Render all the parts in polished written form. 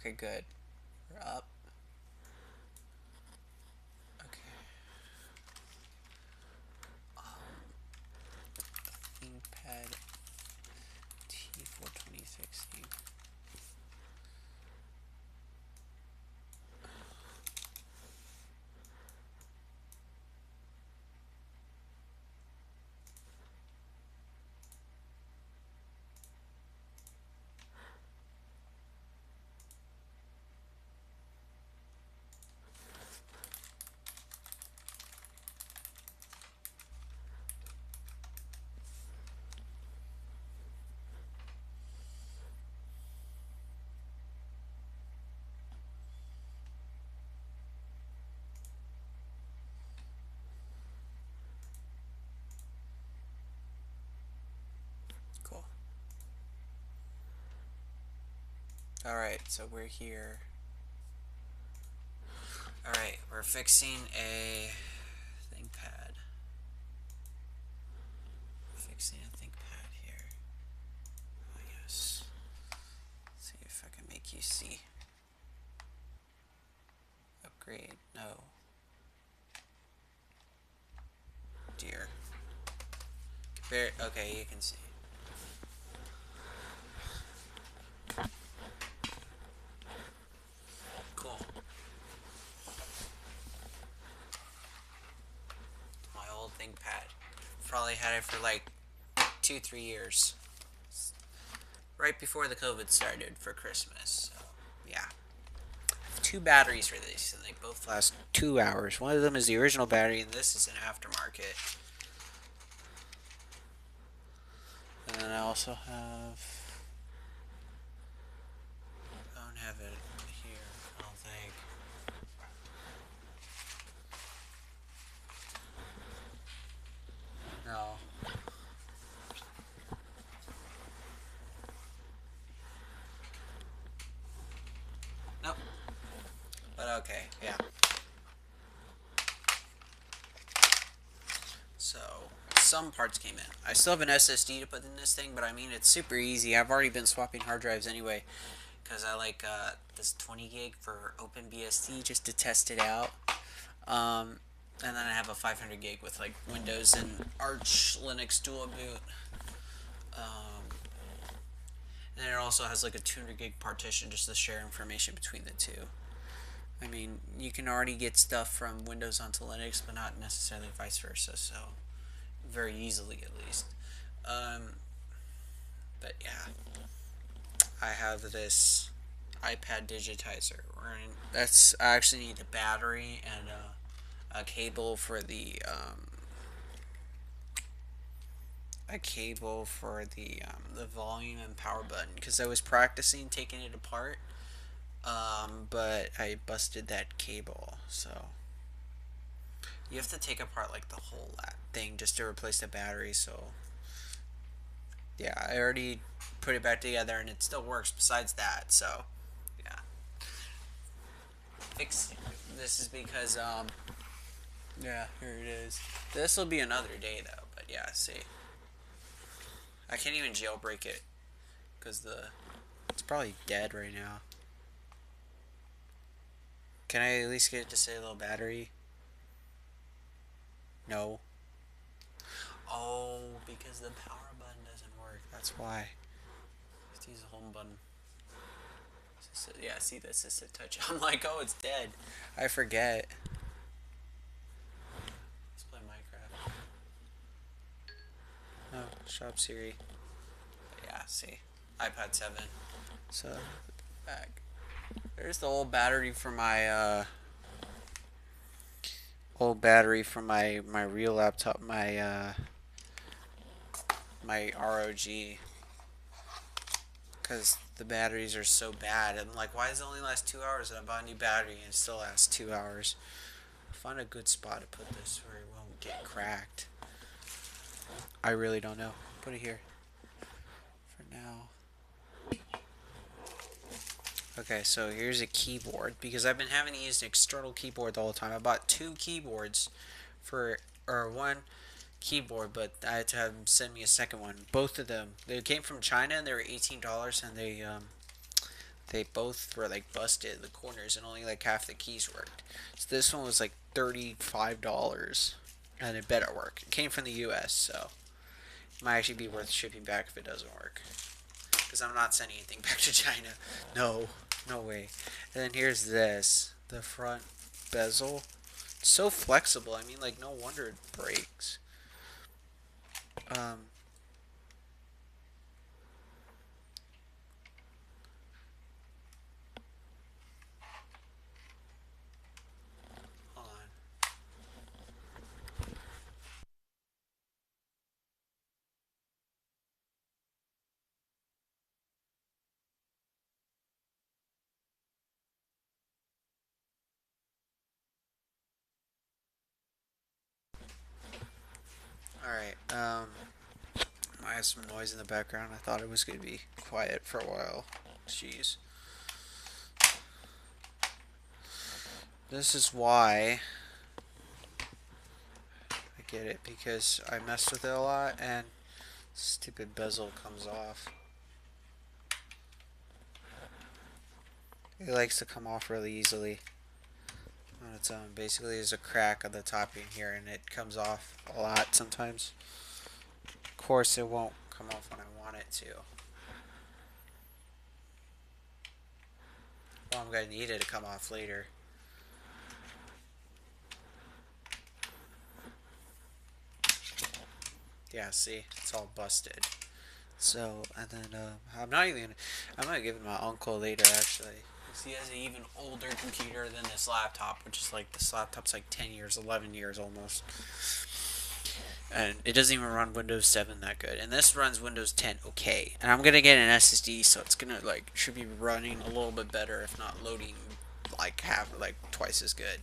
Okay, good. We're up. Okay. ThinkPad T42016. Cool. Alright, so we're here. Alright, we're fixing a ThinkPad. Fixing a ThinkPad here. Oh, yes. Let's see if I can make you see. Upgrade. No. Dear. Okay, you can see. Cool. My old ThinkPad. Probably had it for like 2-3 years. Right before the COVID started for Christmas. So, yeah. I have 2 batteries for this, and they both last 2 hours. One of them is the original battery, and this is an aftermarket. And then I also have... I don't have it here, I don't think. No. Nope. But okay, yeah. So, some parts came in. I still have an SSD to put in this thing, but I mean, it's super easy. I've already been swapping hard drives anyway, because I like this 20 gig for OpenBSD just to test it out. And then I have a 500 gig with like Windows and Arch Linux dual boot. And then it also has like a 200 gig partition just to share information between the two. I mean, you can already get stuff from Windows onto Linux, but not necessarily vice versa, so very easily at least. But yeah, I have this iPad digitizer. That's I actually need a battery and a cable for the the volume and power button, because I was practicing taking it apart, but I busted that cable. So you have to take apart like the whole thing just to replace the battery. So yeah, I already put it back together and it still works besides that. So yeah, this is because yeah, here it is. This will be another day though, but yeah, see, I can't even jailbreak it because it's probably dead right now. Can I at least get it to say a little battery? No. Oh, because the power button doesn't work. That's why. Let's use the home button. Yeah, see the assisted touch. I'm like, oh, it's dead. I forget. Let's play Minecraft. Oh, shop Siri. But yeah, see. iPad 7. So, back. There's the old battery for my my real laptop, my ROG, because the batteries are so bad. I'm like, why does it only last 2 hours? And I bought a new battery and it still lasts 2 hours. Find a good spot to put this where it won't get cracked. I really don't know. Put it here for now. Okay, so here's a keyboard, because I've been having to use an external keyboard the whole time. I bought 2 keyboards or 1 keyboard, but I had to have them send me a second one. Both of them, they came from China and they were $18, and they both were like busted in the corners and only like half the keys worked. So this one was like $35 and it better work. It came from the US, so it might actually be worth shipping back if it doesn't work. Because I'm not sending anything back to China. No, no way. And then here's this, the front bezel. It's so flexible. I mean, like, no wonder it breaks. Hold on. Alright, I have some noise in the background. I thought it was going to be quiet for a while. Jeez. This is why I get it, because I messed with it a lot and stupid bezel comes off. It likes to come off really easily on its own. Basically, there's a crack on the top in here and it comes off a lot sometimes. Of course, it won't come off when I want it to. Well, I'm going to need it to come off later. Yeah, see, it's all busted. So, and then I'm gonna give it to my uncle later actually. He has an even older computer than this laptop, which is like, this laptop's like 10 years, 11 years almost. And it doesn't even run Windows 7 that good. And this runs Windows 10 okay. And I'm gonna get an SSD, so it's gonna like, should be running a little bit better, if not loading like twice as good.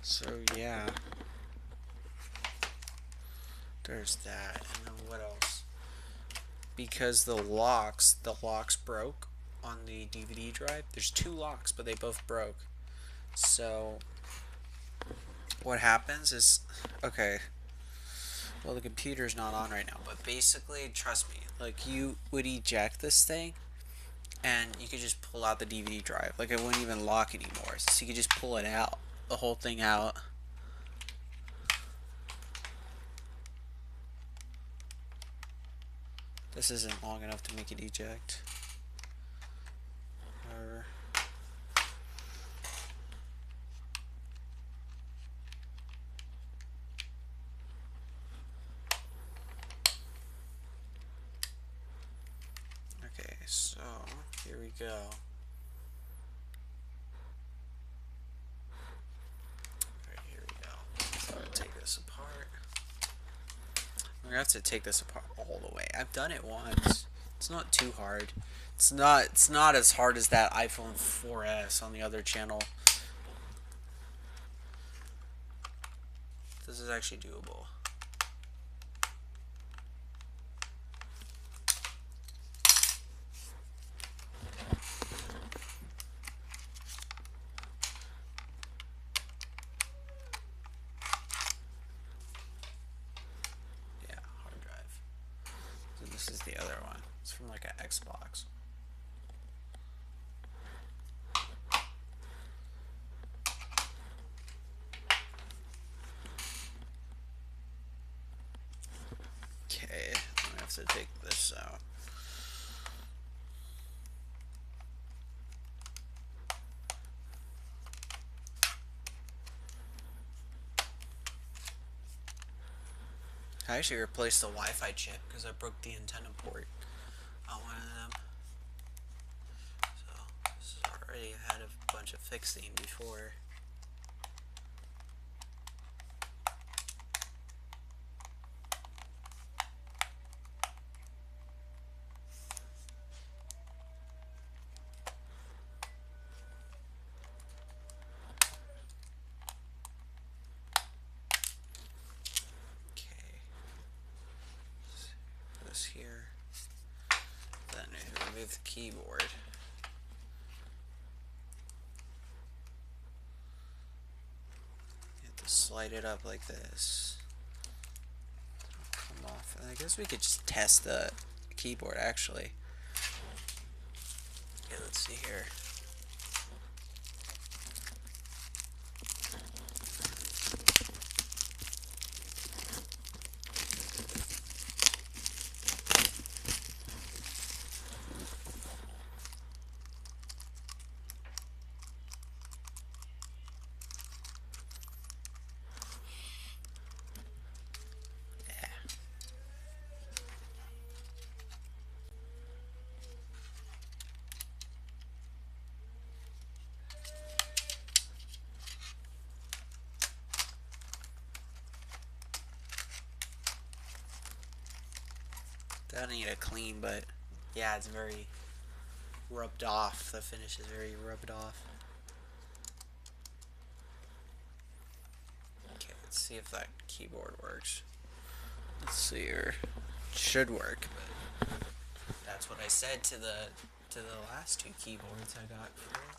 So yeah. There's that, and then what else? Because the locks broke on the DVD drive. There's 2 locks, but they both broke. So what happens is, okay, well, the computer's not on right now, but basically, trust me, like, you would eject this thing and you could just pull out the DVD drive. Like, it wouldn't even lock anymore. So you could just pull it out, the whole thing out. This isn't long enough to make it eject. Whatever. Okay, so here we go. Alright, here we go. So I'll take this apart. We're gonna have to take this apart all the way. I've done it once. It's not too hard. It's not as hard as that iPhone 4S on the other channel. This is actually doable. Yeah, hard drive. So this is the other one. It's from like an Xbox. Okay, I'm gonna have to take this out. I actually replaced the Wi-Fi chip because I broke the antenna port on one of them. So this has already had a bunch of fixing before. Here, then remove the keyboard. You have to slide it up like this. It'll come off. And I guess we could just test the keyboard actually. Okay, let's see here. That need a clean, but yeah, it's very rubbed off. The finish is very rubbed off. Okay, let's see if that keyboard works. Let's see here. It should work, but that's what I said to the last two keyboards I got for it.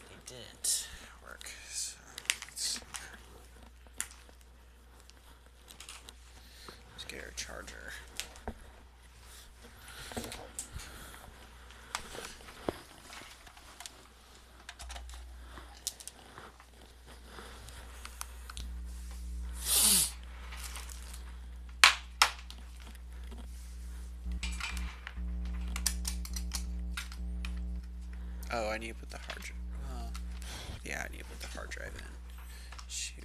They didn't work. So let's see. Let's get our charger. Oh, I need to put the hard drive. Yeah, I need to put the hard drive in. Shoot.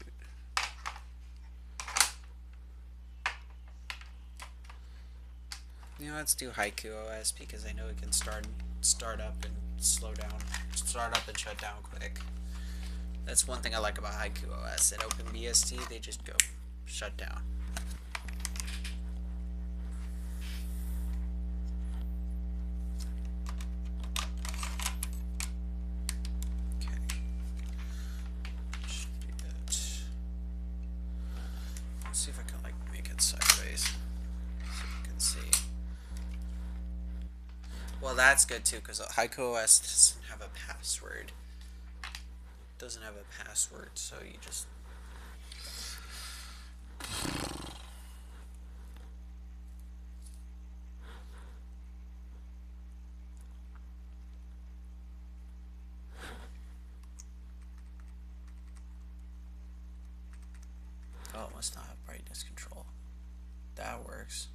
You know, let's do Haiku OS because I know it can start up and slow down, start up and shut down quick. That's one thing I like about Haiku OS. At OpenBSD, they just go shut down. See if I can like make it sideways so you can see. Well, that's good too because Haiku OS doesn't have a password. Doesn't have a password, so you just oh, it must not have brightness control. That works.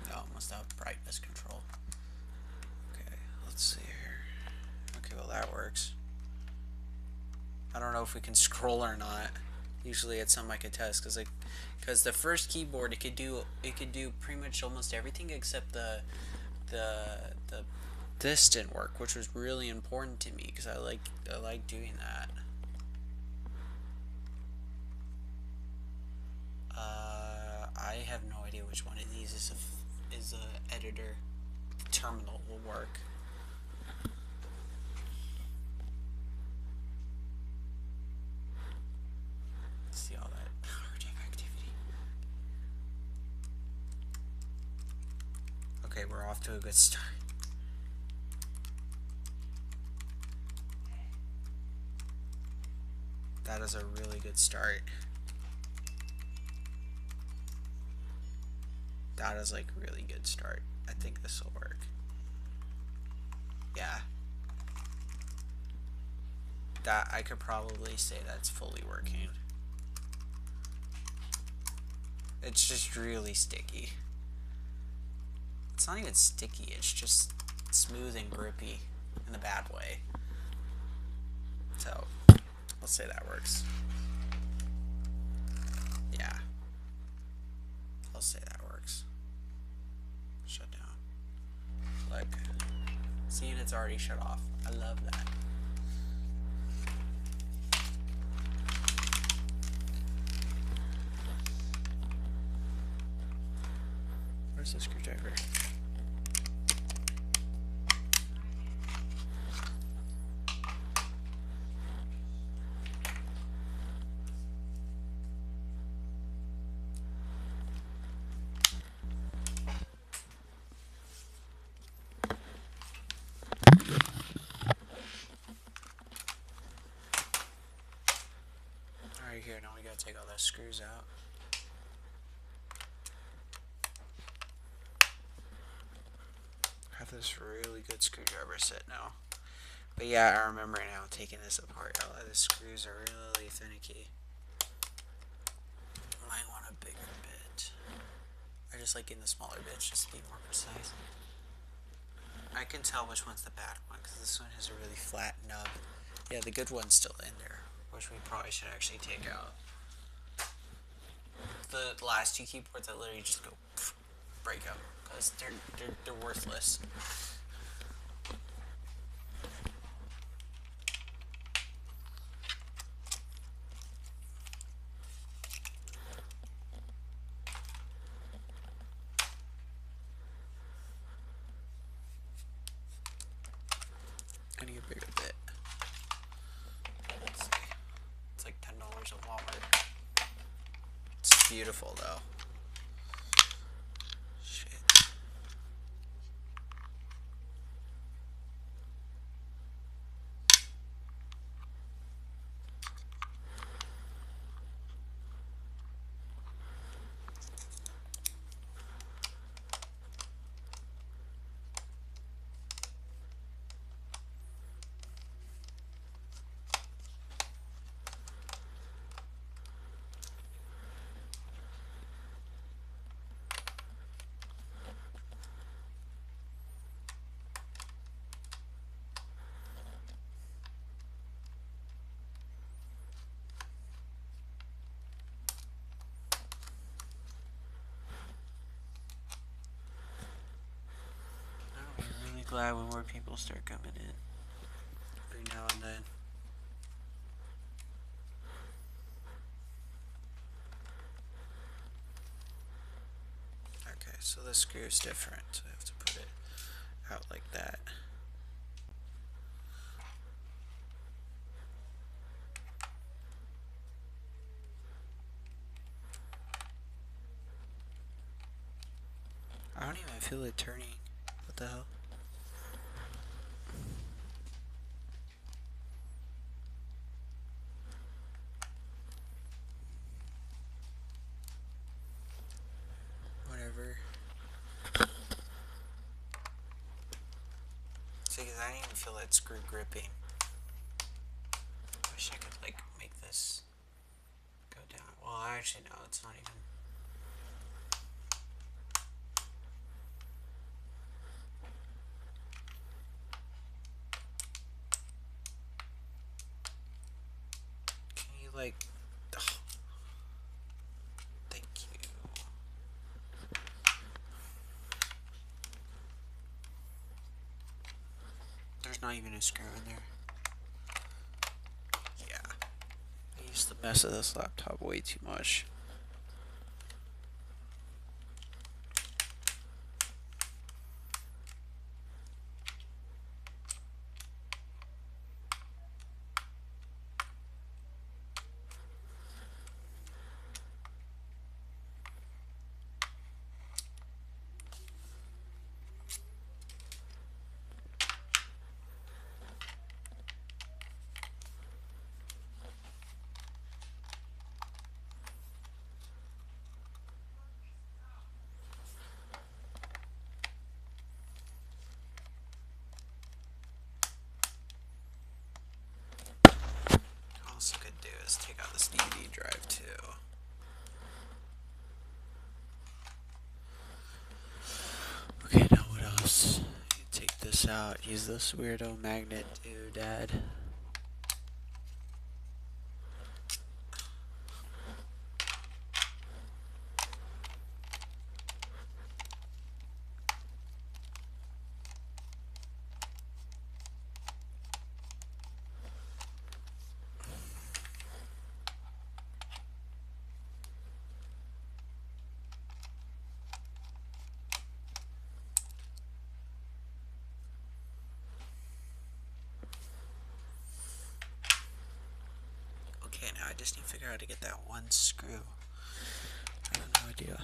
No, it must have brightness control. Okay, let's see here. Okay, well that works. I don't know if we can scroll or not. Usually it's something I could test because the first keyboard it could do pretty much almost everything except this didn't work, which was really important to me because I like doing that. I have no idea which one of these is a editor. Terminal will work. Let's see all that project activity. Okay, we're off to a good start. That is a really good start. That is like really good start. I think this will work. Yeah. That I could probably say that's fully working. It's just really sticky. It's not even sticky, it's just smooth and grippy in a bad way. So let's say that works. Yeah. I'll say that works. Shut down. Look. See, and it's already shut off. I love that. Where's the screwdriver? Alright, here, now we gotta take all those screws out. have this really good screwdriver set now. But yeah, I remember now taking this apart. A lot of the screws are really finicky. Might want a bigger bit. I just like getting the smaller bits just to be more precise. I can tell which one's the bad one because this one has a really flat nub. Yeah, the good one's still in there, which we probably should actually take out. The last two keyboards that literally just go break up because they're worthless. I need a bigger bit. Let's see. It's like $10 at Walmart. It's beautiful though. Shit. Glad when more people start coming in every now and then. Okay, so the screw is different, so I have to put it out like that. I don't even feel it turning. What the hell? Because I didn't even feel that screw gripping. I wish I could like make this go down. Well, actually no, it's not even. Can you like? Oh. Thank you. There's not even a screw in there. Yeah. I used to mess with this laptop way too much. Also could do is take out this DVD drive too. Okay, now what else? You take this out, use this weirdo magnet doodad. Okay, now I just need to figure out how to get that one screw. I have no idea.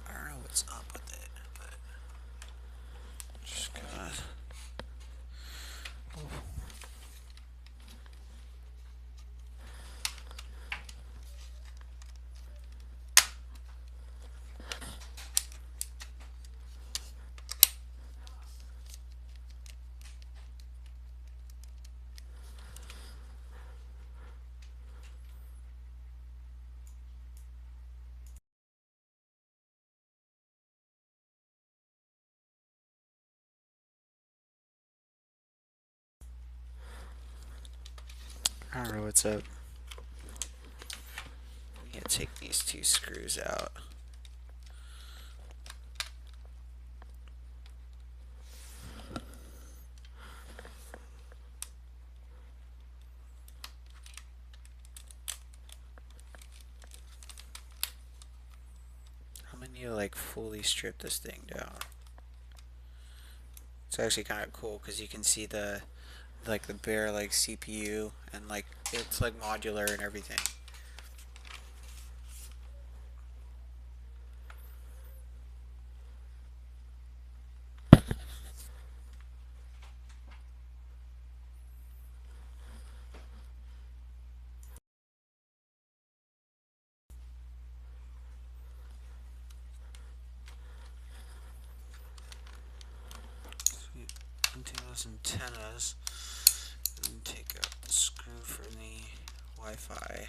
I don't know what's up with it, but just gotta I don't know what's up. I'm gonna take these two screws out. I'm gonna need to like fully strip this thing down. It's actually kind of cool because you can see the like the bare like CPU and like it's like modular and everything. Undo those antennas and take out the screw for the Wi-Fi.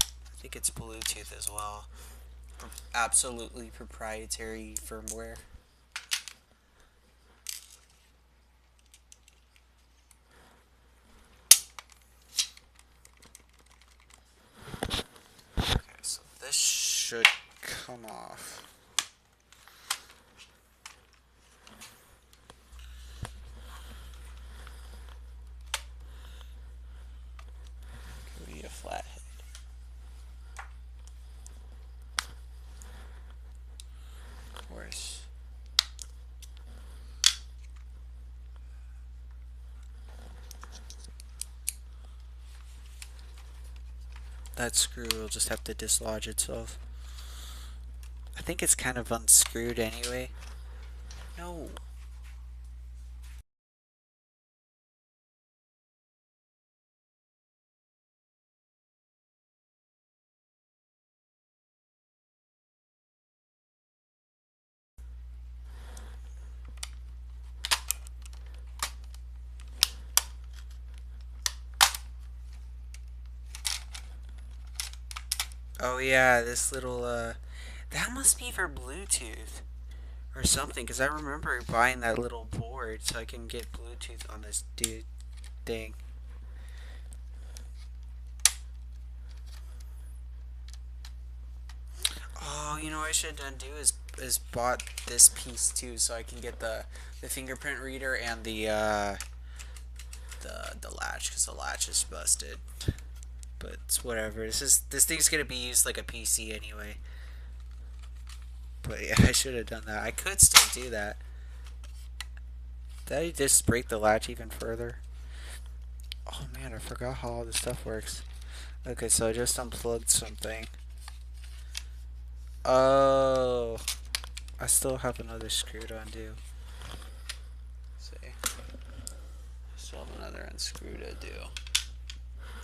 I think it's Bluetooth as well. Absolutely proprietary firmware. Okay, so this should come off. Give me a flathead. Of course. That screw will just have to dislodge itself. I think it's kind of unscrewed anyway. No. Oh yeah, this little that must be for Bluetooth or something, because I remember buying that little board so I can get Bluetooth on this dude thing. Oh, you know what I should have done too is bought this piece too, so I can get the fingerprint reader and the latch, because the latch is busted. But it's whatever. This thing's gonna be used like a PC anyway. But yeah, I should have done that. I could still do that. Did I just break the latch even further? Oh man, I forgot how all this stuff works. Okay, so I just unplugged something. Oh, I still have another screw to undo. See, still have another unscrew to do.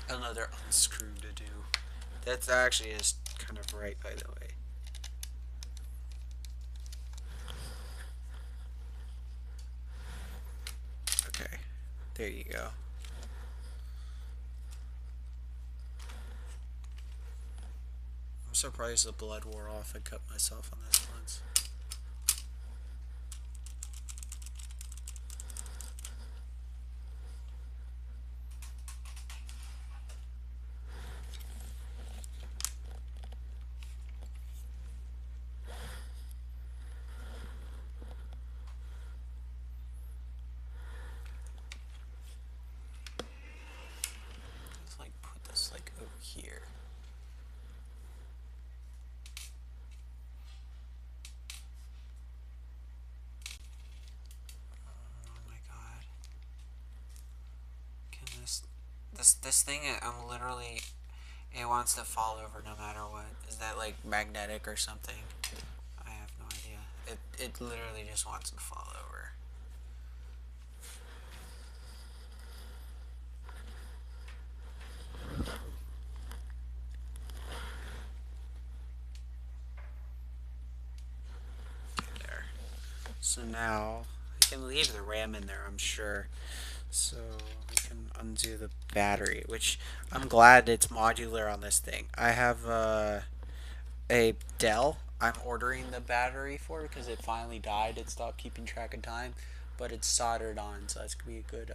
Another unscrew to do. That's actually is kind of right, by the way. Okay, there you go. I'm surprised the blood wore off. I cut myself on this once. Let's like put this like over here. This thing, I'm literally, it wants to fall over no matter what. Is that like magnetic or something? I have no idea. It literally just wants to fall over. There. So now I can leave the RAM in there, I'm sure. So we can undo the battery, which I'm glad it's modular on this thing. I have a Dell I'm ordering the battery for because it finally died. It stopped keeping track of time, but it's soldered on, so that's gonna be a good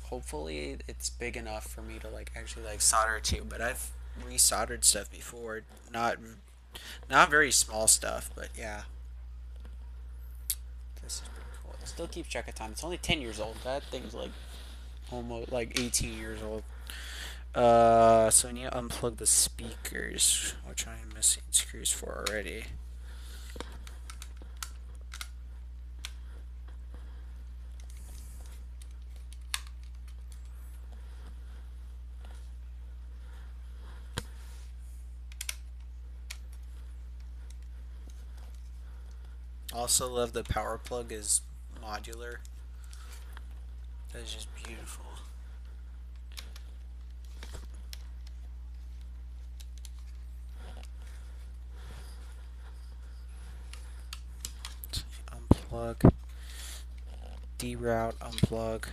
hopefully it's big enough for me to like actually like solder to. But I've resoldered stuff before, not very small stuff, but yeah. This is pretty cool. It still keeps track of time. It's only 10 years old. That thing's like almost like 18 years old. So I need to unplug the speakers, which I'm missing screws for already. Also love the power plug is modular. That is just beautiful. Unplug. Deroute, unplug.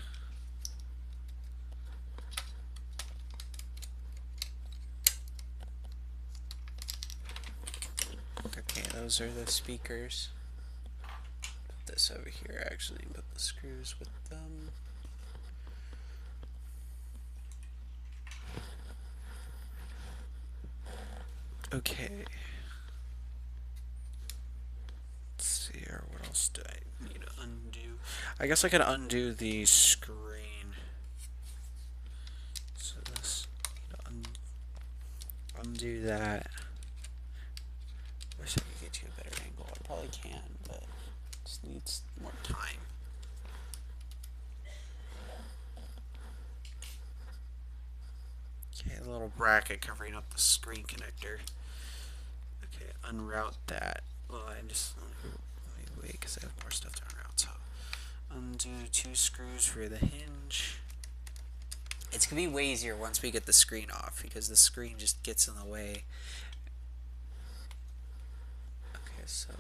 Okay, those are the speakers. Put this over here actually and put the screws with them. Okay. Let's see here. What else do I need to undo? I guess I could undo the screen. So this, undo that. Wish I could get you a better angle. I probably can, but just needs more time. Okay, a little bracket covering up the screen connector. Okay, unroute that. Well, I just let me wait because I have more stuff to unroute. So undo 2 screws for the hinge. It's gonna be way easier once we get the screen off because the screen just gets in the way. Okay, so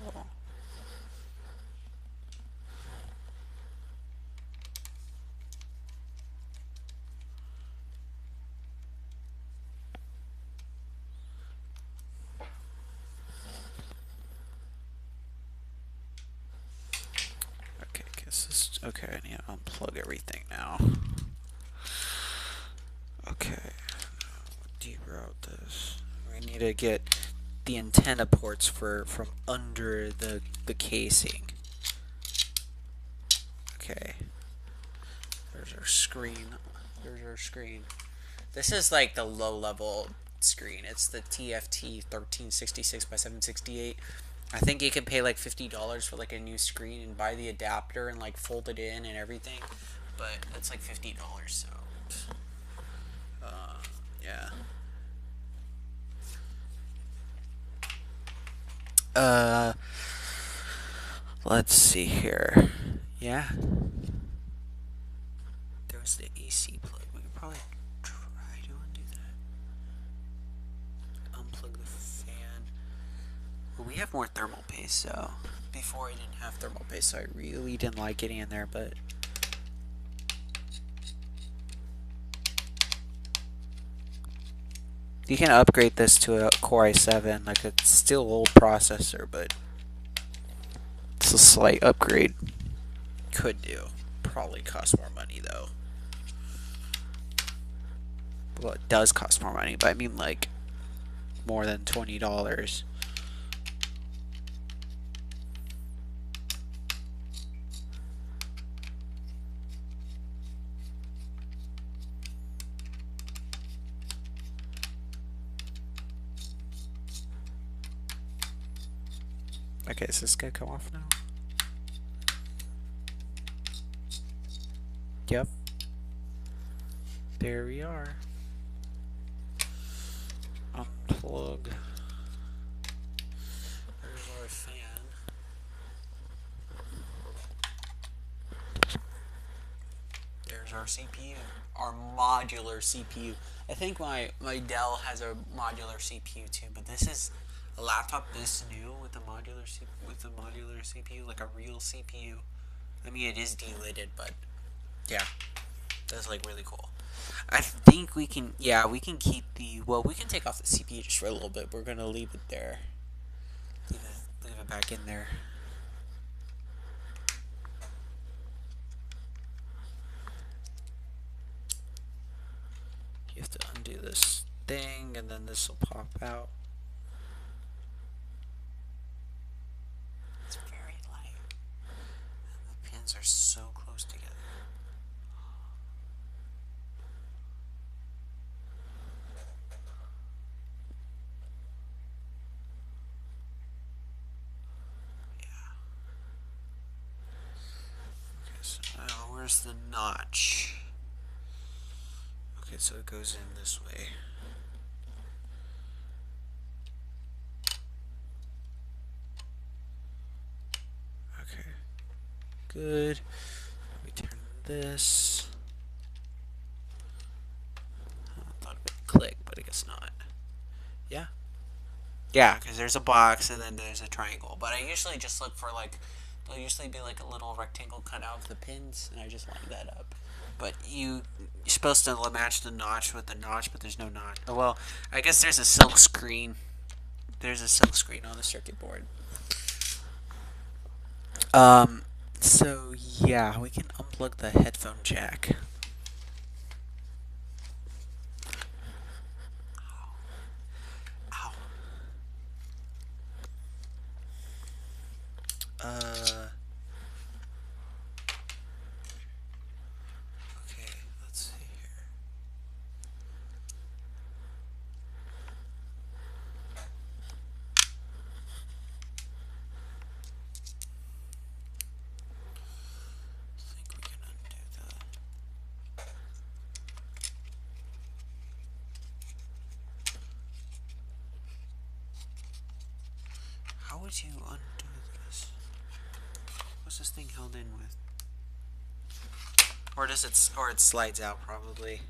okay, I need to unplug everything now. Okay, deroute this. We need to get the antenna ports from under the casing. Okay. There's our screen. There's our screen. This is like the low level screen. It's the TFT 1366 by 768. I think you can pay like $50 for like a new screen and buy the adapter and like fold it in and everything, but it's like $50. So, yeah. Let's see here. Yeah. There was the AC plug. We could probably try to undo that. Unplug the fan. Well, we have more thermal paste, so before I didn't have thermal paste, so I really didn't like getting in there, but you can upgrade this to a Core i7, like it's still old processor, but it's a slight upgrade. Could do. Probably cost more money though. Well, it does cost more money, but I mean like more than $20. Okay, is this gonna come off now? Yep. There we are. Unplug. There's our fan. There's our CPU. Our modular CPU. I think my Dell has a modular CPU too, but this is a laptop this new with a modular CPU, like a real CPU. I mean, it is delidded, but yeah, that's like really cool. I think we can, yeah, we can keep well, we can take off the CPU just for a little bit. We're gonna leave it there. Leave it back in there. have to undo this thing, and then this will pop out. It's very light, and the pins are so close together. So now, where's the notch? Okay, so it goes in this way. Okay, good. We turn this. I thought it would click, but I guess not. Yeah. Yeah, because there's a box and then there's a triangle. But I usually just look for like, there'll usually be like a little rectangle cut out of the pins, and I just line that up. But you're supposed to match the notch with the notch, but there's no notch. Oh, well, I guess there's a silk screen. There's a silk screen on the circuit board. So yeah, we can unplug the headphone jack. Ow. Okay, let's see here. I think we can undo that. How would you undo this? What's this thing held in with? Or does it? Or it slides out probably. It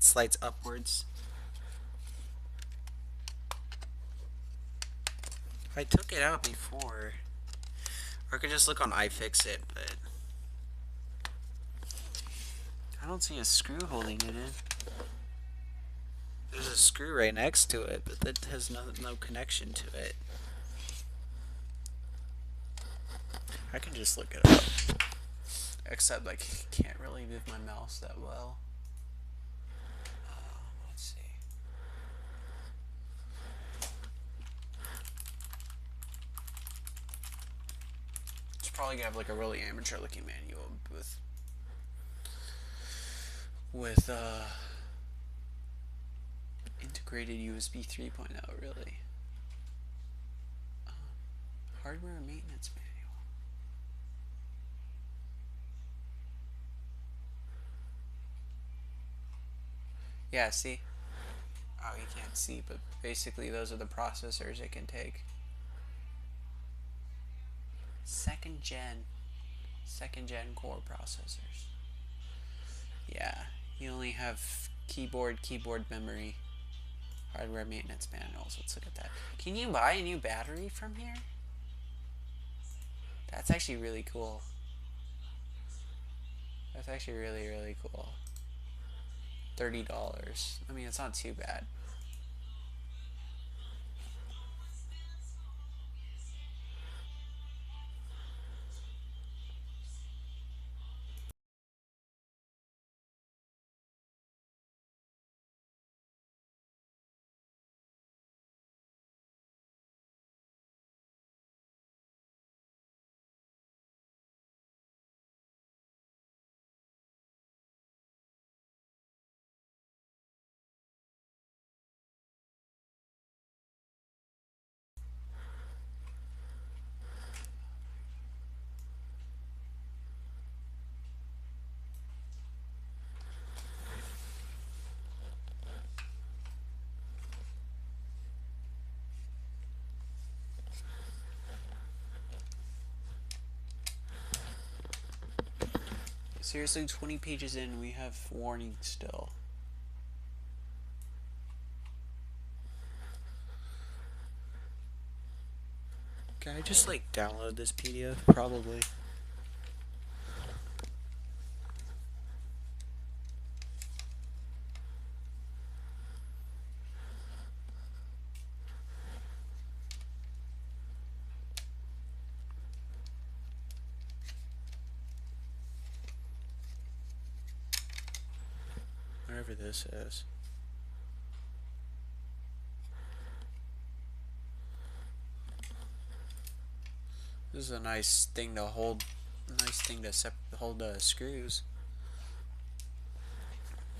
slides upwards. I took it out before. Or I could just look on iFixit, but I don't see a screw holding it in. There's a screw right next to it, but that has no connection to it. I can just look it up. Except I can't really move my mouse that well. Let's see. It's probably gonna have like a really amateur looking manual with integrated USB 3.0 really. Hardware maintenance manual. Yeah, see? Oh, you can't see, but basically those are the processors it can take. Second gen core processors. Yeah, you only have keyboard memory, hardware maintenance manuals. Let's look at that. Can you buy a new battery from here? That's actually really cool. That's actually really, really cool. $30. I mean, it's not too bad. Seriously, 20 pages in, we have warning still. Can I just like download this PDF? Probably. Whatever this is. This is a nice thing to hold. Nice thing to hold the screws.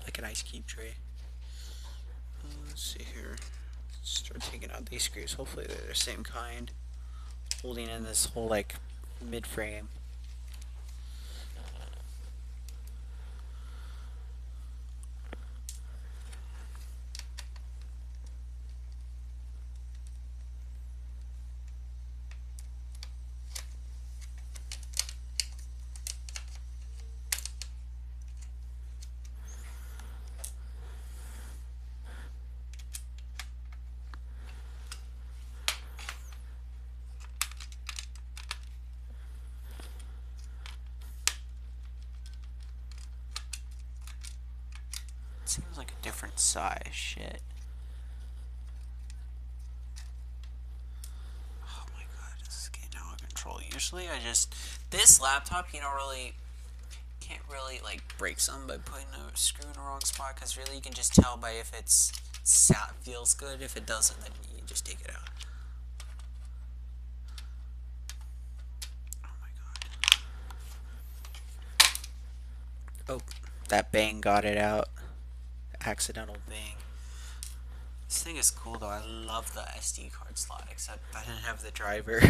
Like an ice cube tray. Let's see here. Start taking out these screws. Hopefully they're the same kind. Holding in this whole like mid frame. Seems like a different size. Shit. Oh my god, this is getting out of control. Usually this laptop, you can't really like break something by putting a screw in the wrong spot, because really you can just tell by if it's feels good. If it doesn't, then you just take it out. Oh my god. Oh, that bang got it out. Accidental bang. This thing is cool though. I love the SD card slot, except I didn't have the driver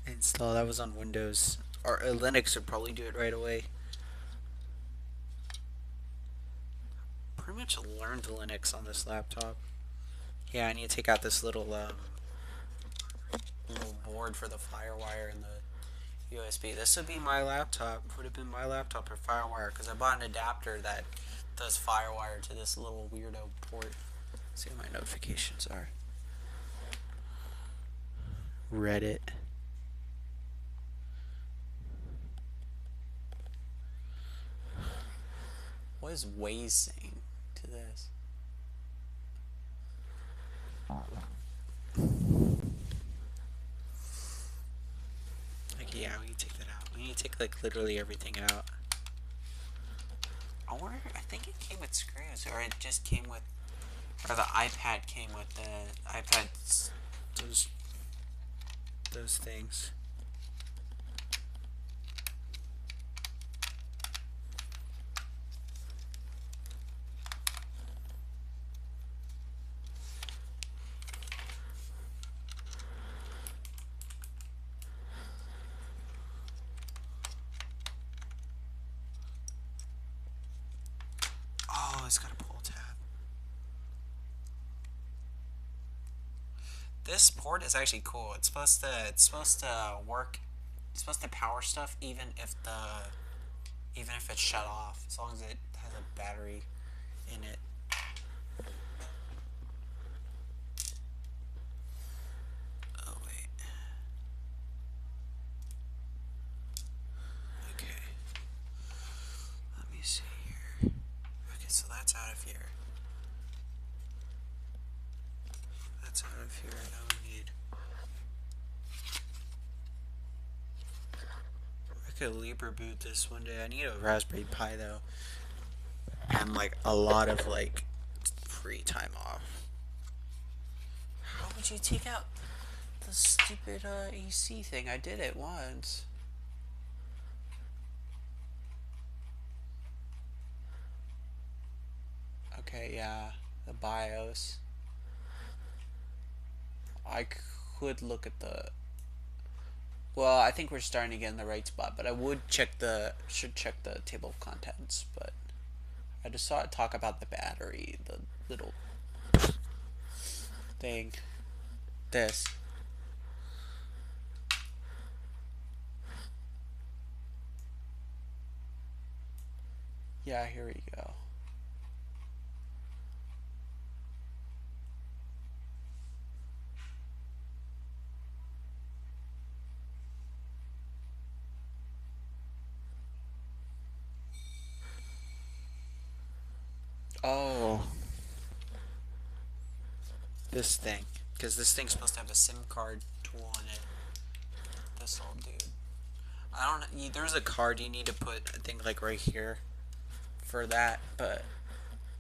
installed. That was on Windows, or Linux would probably do it right away. Pretty much learned Linux on this laptop. Yeah, I need to take out this little board for the FireWire and the USB. This would be my laptop. Would have been my laptop for FireWire, because I bought an adapter that does FireWire to this little weirdo port. Let's see what my notifications are. Reddit. What is Waze saying to this? Like, yeah, we need to take that out. We need to take like literally everything out. I think it came with screws, or it just came with, or the iPad came with the iPad's those things. It's got a pull tab. This port is actually cool. It's supposed to work. It's supposed to power stuff even if it's shut off, as long as it has a battery in it. Oh wait. Okay. Let me see here. Okay, so that's out of here. That's out of here. Now we need. I could Libre boot this one day. I need a Raspberry Pi though, and like a lot of like free time off. How would you take out the stupid AC thing? I did it once. Okay, yeah, the BIOS. I could look at the. Well, I think we're starting to get in the right spot, but I should check the table of contents. But I just saw it talk about the battery, the little thing. This. Yeah, here we go. Oh, this thing, because this thing's supposed to have a SIM card tool on it. This old dude. There's a card you need to put, I think, like right here for that, but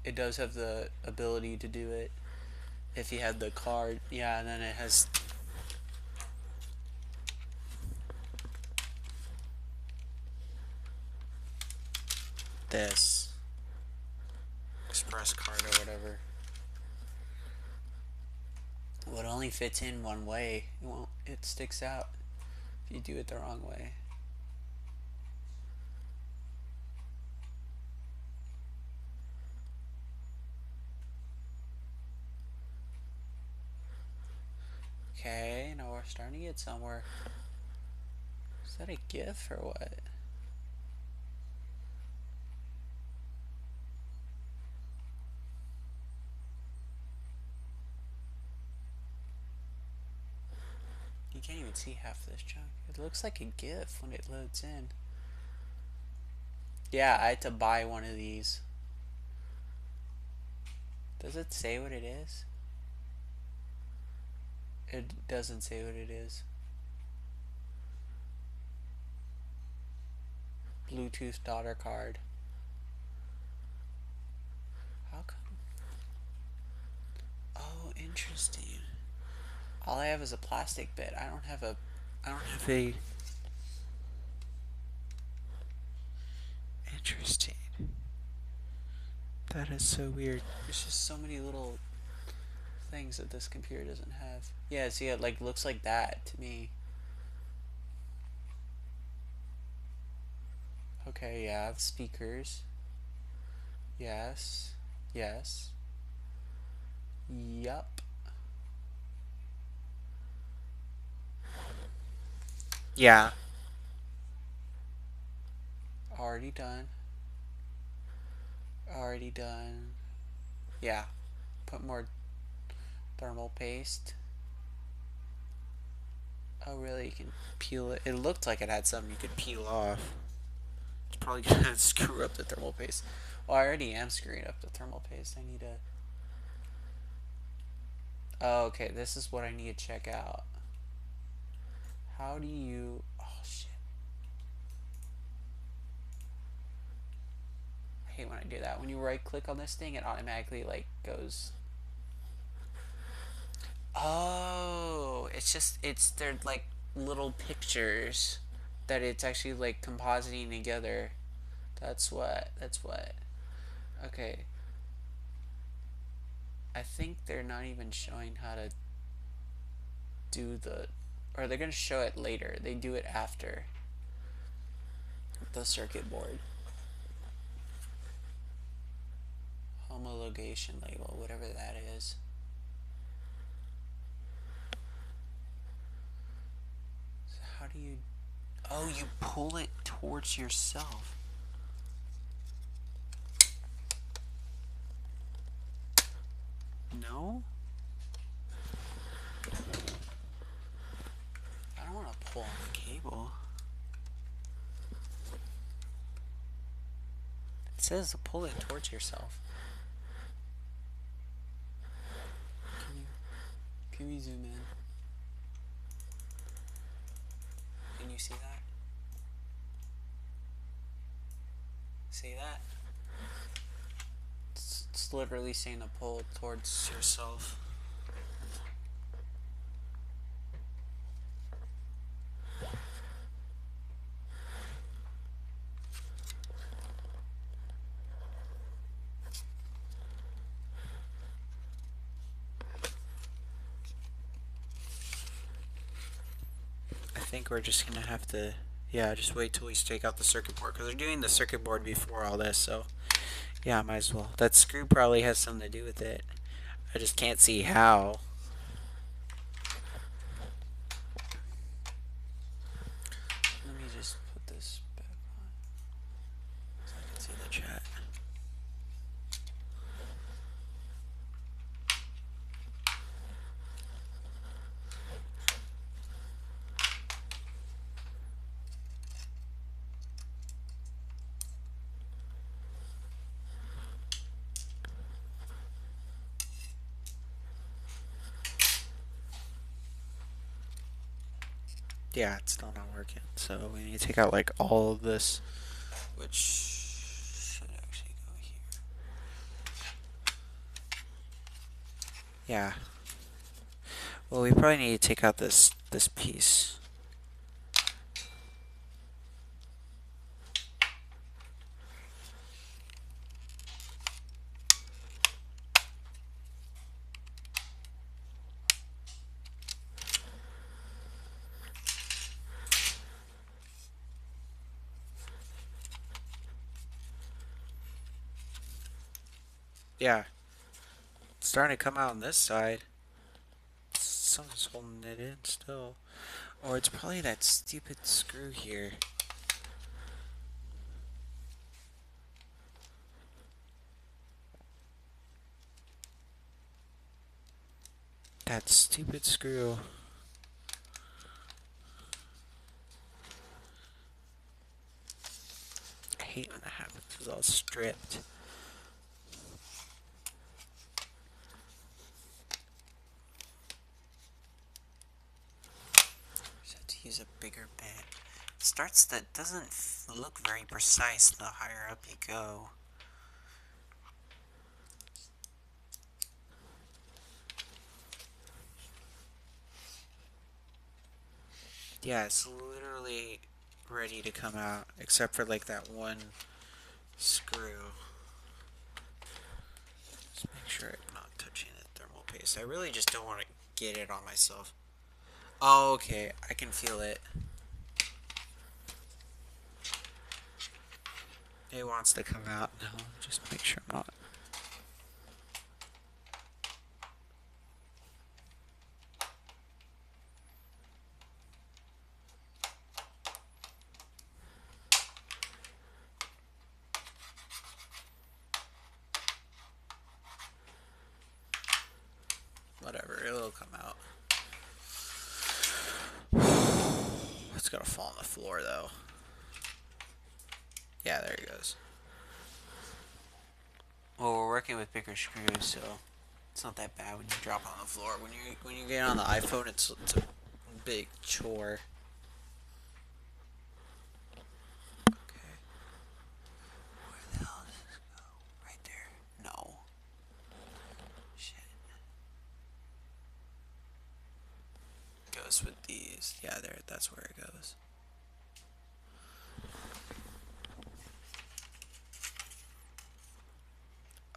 it does have the ability to do it if you had the card. Yeah, and then it has. this express card or whatever. Well, it only fits in one way. It sticks out if you do it the wrong way. Okay, now we're starting to get somewhere. Is that a GIF or what? You can't even see half this chunk. It looks like a GIF when it loads in. Yeah, I had to buy one of these. Does it say what it is? It doesn't say what it is. Bluetooth daughter card. How come? Oh, interesting. All I have is a plastic bit. I don't have a Interesting. That is so weird. There's just so many little things that this computer doesn't have. Yeah, see, it like looks like that to me. Okay, yeah, the speakers. Yes. Yes. Yup. Yeah. Already done. Already done. Yeah. Put more thermal paste. Oh, really? You can peel it. It looked like it had something you could peel off. It's probably gonna screw up the thermal paste. Well, I already am screwing up the thermal paste. I need to... Oh, okay, this is what I need to check out. How do you... Oh, shit. I hate when I do that. When you right-click on this thing, it automatically, like, goes... Oh, they're, like, little pictures that it's actually, like, compositing together. That's what. Okay. I think they're not even showing how to do the... Or they're going to show it later. They do it after the circuit board. Homologation label, whatever that is. So how do you... Oh, you pull it towards yourself. No? I don't want to pull on the cable. It says to pull it towards yourself. Can we zoom in? Can you see that? See that? It's literally saying to pull it towards yourself. I think we're just gonna have to, yeah, just wait till we take out the circuit board, because they're doing the circuit board before all this, so yeah, might as well. That screw probably has something to do with it. I just can't see how. Let me just put this back on so I can see the chat. Yeah, it's still not working. So we need to take out like all of this, which should actually go here. Yeah. Well, we probably need to take out this piece. Yeah. It's starting to come out on this side. Something's holding it in still. Or it's probably that stupid screw here. That stupid screw. I hate when that happens. It's all stripped. Just have to use a bigger bit. That doesn't look very precise the higher up you go. Yeah, it's literally ready to come out, except for like that one screw. Just make sure I'm not touching the thermal paste. I really just don't want to get it on myself. Oh, okay, I can feel it. It wants to come out now. Just make sure I'm not. Whatever, it'll come out. It's gonna fall on the floor though. Yeah, there it goes. Well, we're working with bigger screws, so it's not that bad when you drop it on the floor. When you get on the iPhone, it's a big chore. Okay. Where the hell does this go? Right there. No. Shit. Goes with these. Yeah, there. That's where it goes.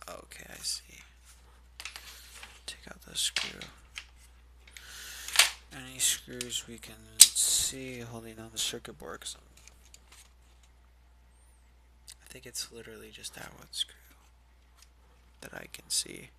Okay, I see. Take out the screw. Any screws we can see holding on the circuit board. I think it's literally just that one screw that I can see.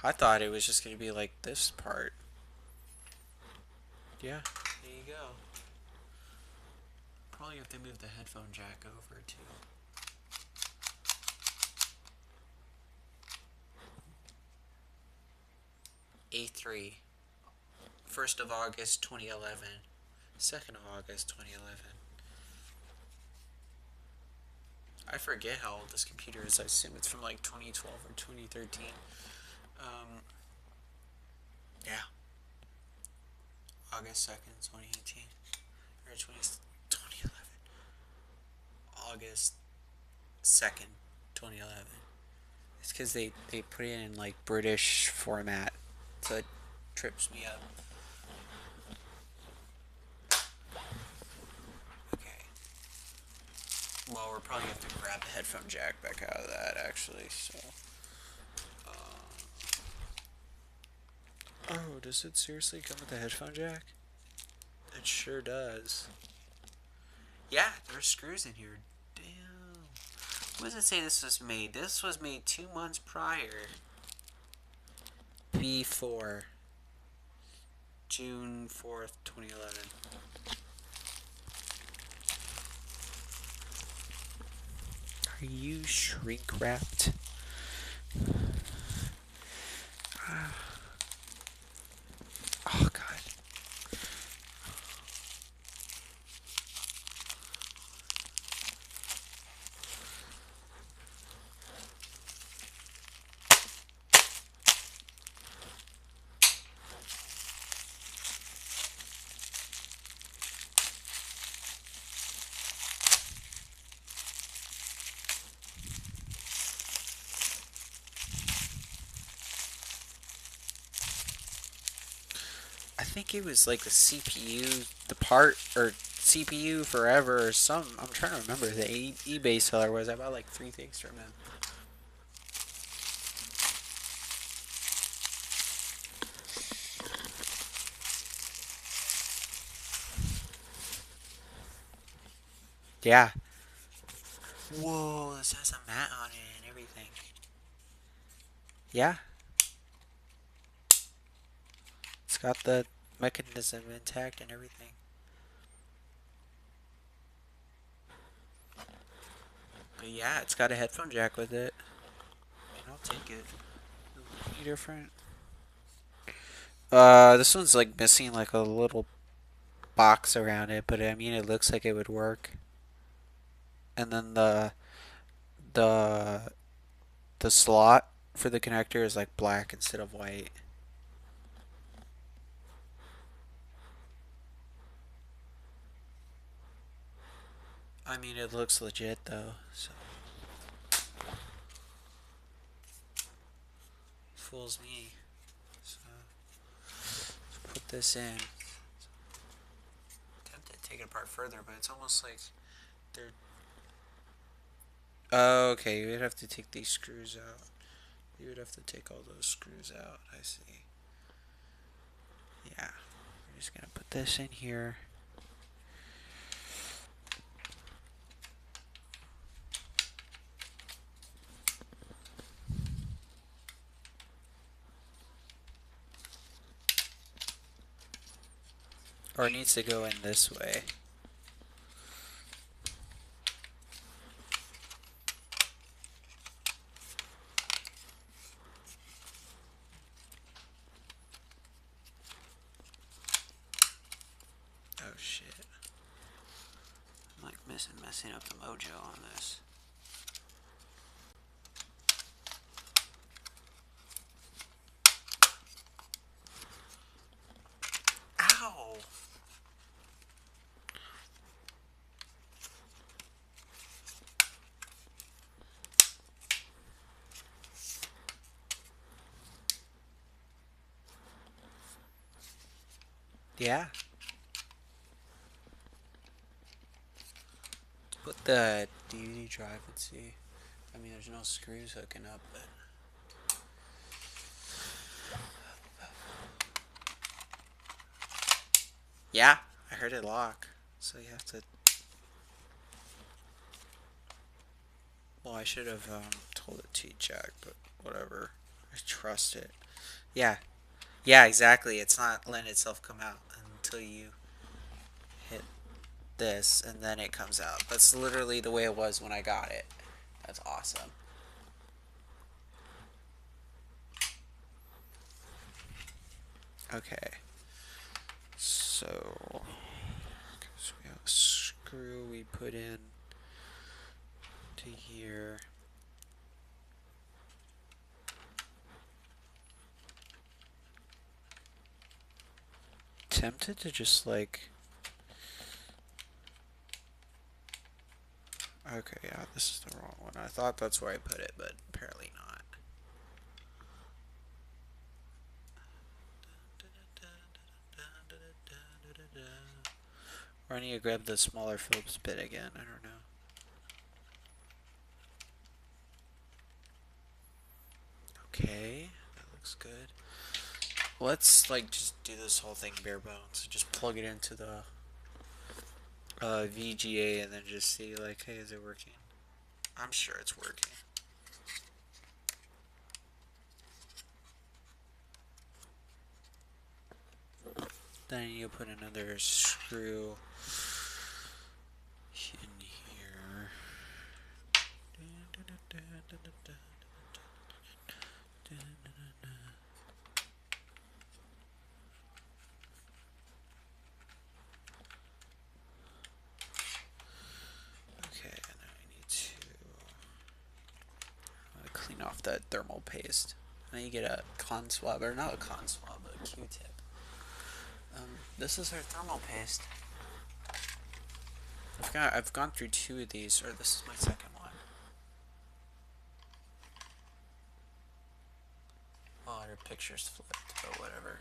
I thought it was just going to be like this part. Yeah, there you go. Probably have to move the headphone jack over too. A3, 1st of August 2011, 2nd of August 2011. I forget how old this computer is. I assume it's from like 2012 or 2013. Yeah. August 2nd, 2018. Or 2011. August 2nd, 2011. It's because they put it in like British format, so it trips me up. Okay. Well, we're probably going to have to grab the headphone jack back out of that, actually, so. Oh, does it seriously come with a headphone jack? It sure does. Yeah, there's screws in here. Damn. When does it say this was made? This was made 2 months prior. B4. June 4th, 2011. Are you shrink wrapped? Oh, God. think it was like the CPU, the part, or CPU forever or something. I'm trying to remember the eBay seller was. I bought like 3 things from him. Yeah. Whoa, this has a mat on it and everything. Yeah. It's got the mechanism intact and everything. But yeah, it's got a headphone jack with it. And I'll take it. Any different? This one's like missing like a little box around it, but I mean it looks like it would work. And then the the slot for the connector is like black instead of white. I mean it looks legit though, so fools me. So let's put this in. Tempted to take it apart further, but it's almost like they're. Oh, okay, you would have to take these screws out. You would have to take all those screws out. I see. Yeah, we're just gonna put this in here. Or it needs to go in this way. Oh shit. I'm like messing up the mojo on this. Ow! Yeah. Let's put the DVD drive and see. I mean, there's no screws hooking up, but. Yeah, I heard it lock. So you have to. Well, I should have told it to jack, but whatever. I trust it. Yeah. Yeah, exactly. It's not letting itself come out until you hit this, and then it comes out. That's literally the way it was when I got it. That's awesome. Okay. So we have a screw we put in to here. Tempted to just like. Okay, yeah, this is the wrong one. I thought that's where I put it, but apparently not. Or I need to grab the smaller Phillips bit again. I don't know. Okay, that looks good. Let's like just do this whole thing bare bones. Just plug it into the VGA and then just see like, hey, is it working? I'm sure it's working. Then you put another screw in here. Okay, and then I need to clean off that thermal paste. Now you get a con swab, or not a con swab, but a Q-tip. This is our thermal paste. I've gone through 2 of these, or this is my second one. Oh, your picture's flipped, but whatever.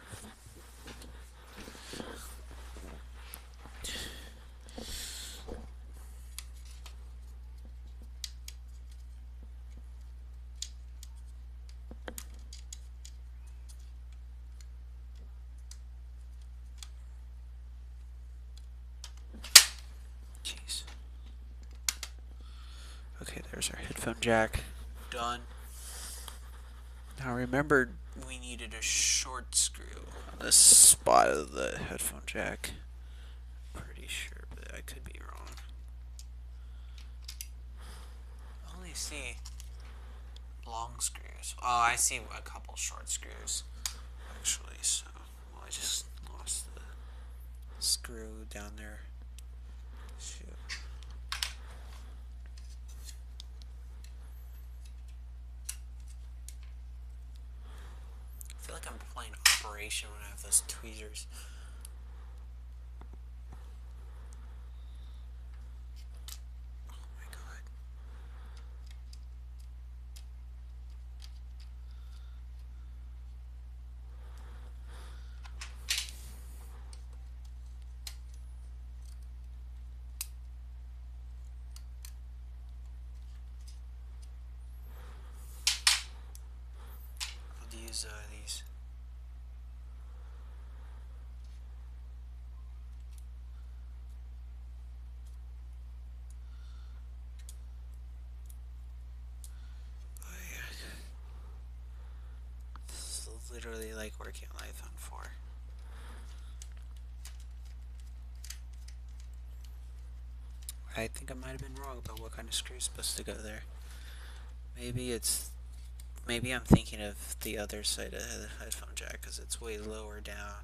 Okay, there's our headphone jack. Done. Now remember, we needed a short screw on this spot of the headphone jack. Pretty sure, but I could be wrong. I only see long screws. Oh, I see a couple short screws, actually, so... Well, I just lost the screw down there. Shoot. I feel like I'm playing Operation when I have those tweezers. Oh my god. I'll use these. This is literally like working on iPhone 4. I think I might have been wrong about what kind of screw is supposed to go there. Maybe I'm thinking of the other side of the headphone jack because it's way lower down.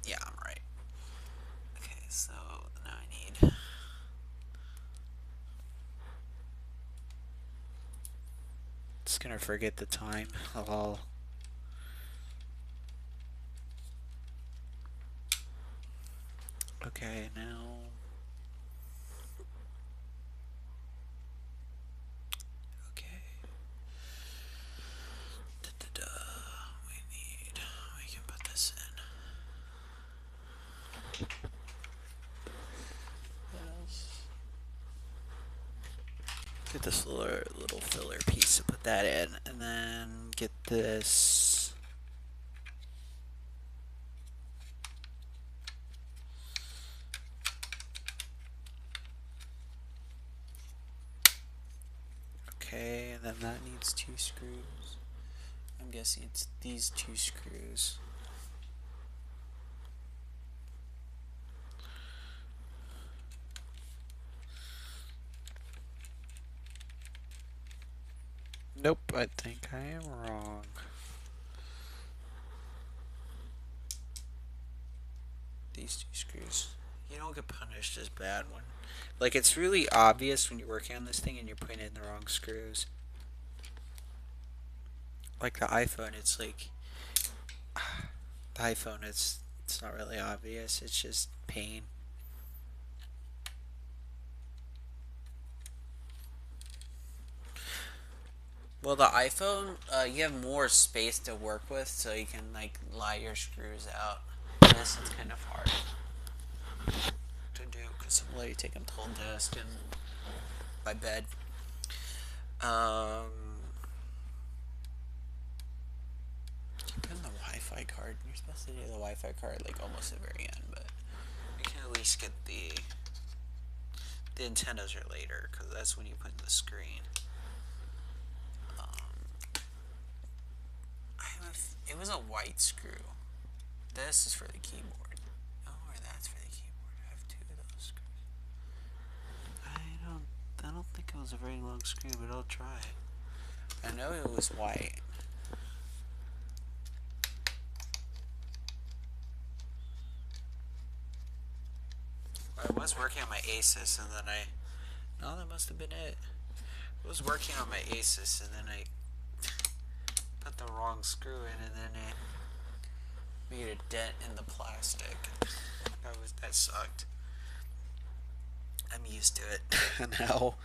Yeah, I'm right. Okay, so now I need... Just gonna forget the time of all. Okay, now... Okay. We can put this in. What else? Get this little filler piece to put that in, and then get this. Okay, and then that needs 2 screws. I'm guessing it's these 2 screws. Nope, I think I am wrong. These 2 screws. You don't get punished as bad one. Like, it's really obvious when you're working on this thing and you're putting in the wrong screws. Like the iPhone, it's like... The iPhone, it's not really obvious. It's just pain. Well, the iPhone, you have more space to work with, so you can like lie your screws out. This is kind of hard to do because I'm literally taking the whole desk and my bed. Keep in the Wi-Fi card. You're supposed to do the Wi-Fi card like almost at the very end, but you can at least get the antennas are later because that's when you put in the screen. It was a white screw. This is for the keyboard. Oh, or that's for the keyboard. I have 2 of those screws. I don't think it was a very long screw, but I'll try it. I know it was white. I was working on my Asus, and then no, that must have been it. I was working on my Asus, and then I put the wrong screw in, and then it made a dent in the plastic. That sucked. I'm used to it now.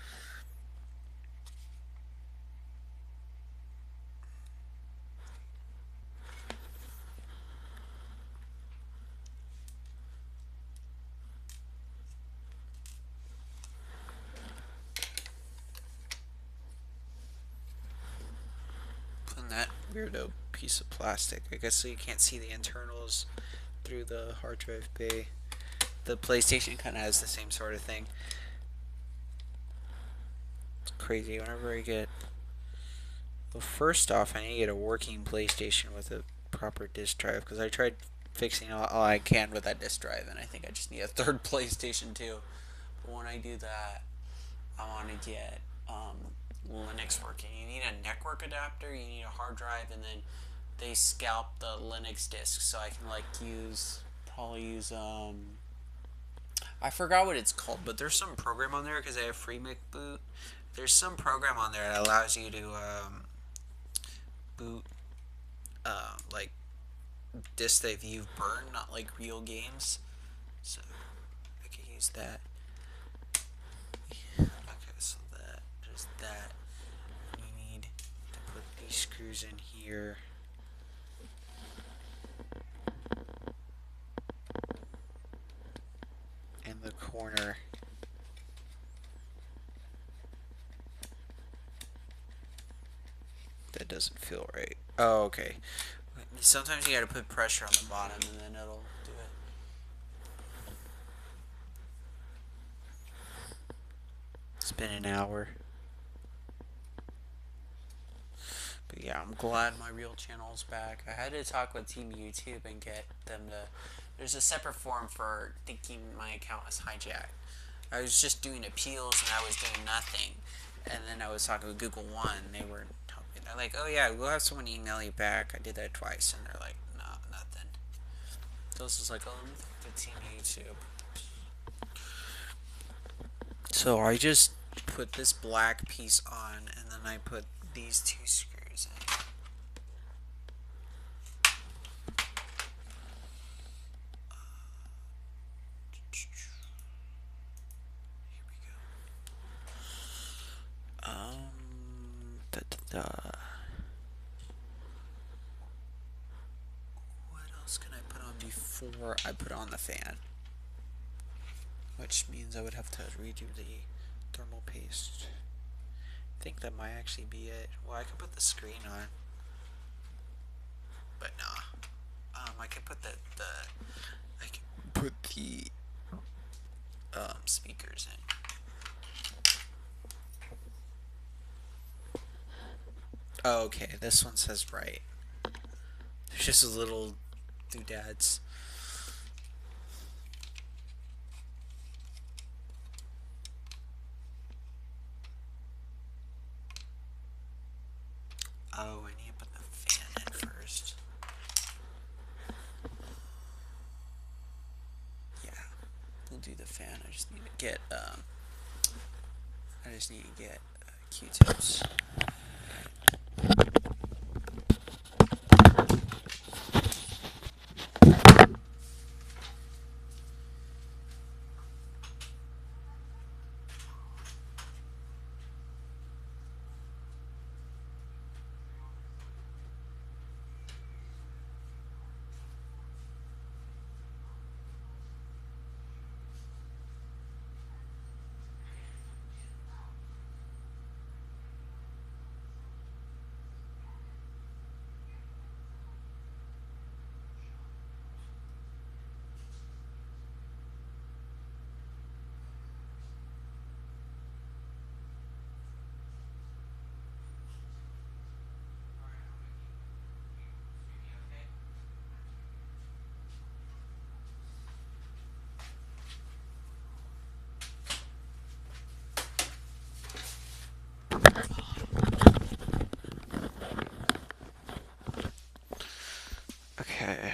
Putting that weirdo piece of plastic. I guess so you can't see the internals through the hard drive bay. The PlayStation kind of has the same sort of thing. It's crazy whenever I get... Well, first off, I need to get a working PlayStation with a proper disk drive, because I tried fixing all I can with that disk drive, and I think I just need a third PlayStation too. But when I do that, I want to get Linux working. You need a network adapter, you need a hard drive, and then they scalp the Linux disk, so I can like probably use I forgot what it's called, but there's some program on there because I have free McBoot. There's some program on there that allows you to boot like discs that you've burned, not like real games. So I can use that. Okay, so there's that. We need to put these screws in here. In the corner. That doesn't feel right. Oh, okay. Sometimes you gotta put pressure on the bottom and then it'll do it. It's been an hour. But yeah, I'm glad my real channel's back. I had to talk with Team YouTube and get them to... There's a separate forum for thinking my account was hijacked. I was just doing appeals and I was doing nothing. And then I was talking with Google One. They were talking. They're like, "Oh yeah, we'll have someone email you back." I did that twice, and they're like, "No, nothing." So this is like, "Oh, let me think the Team YouTube." So I just put this black piece on, and then I put these two screws in. Here we go. What else can I put on before I put on the fan? Which means I would have to redo the thermal paste. I think that might actually be it. Well, I could put the screen on, but nah. I could put the speakers in. Oh, okay, this one says right. There's just a little doodads. Oh, I need to put the fan in first. Yeah, we'll do the fan. I just need to get Q-tips. Okay,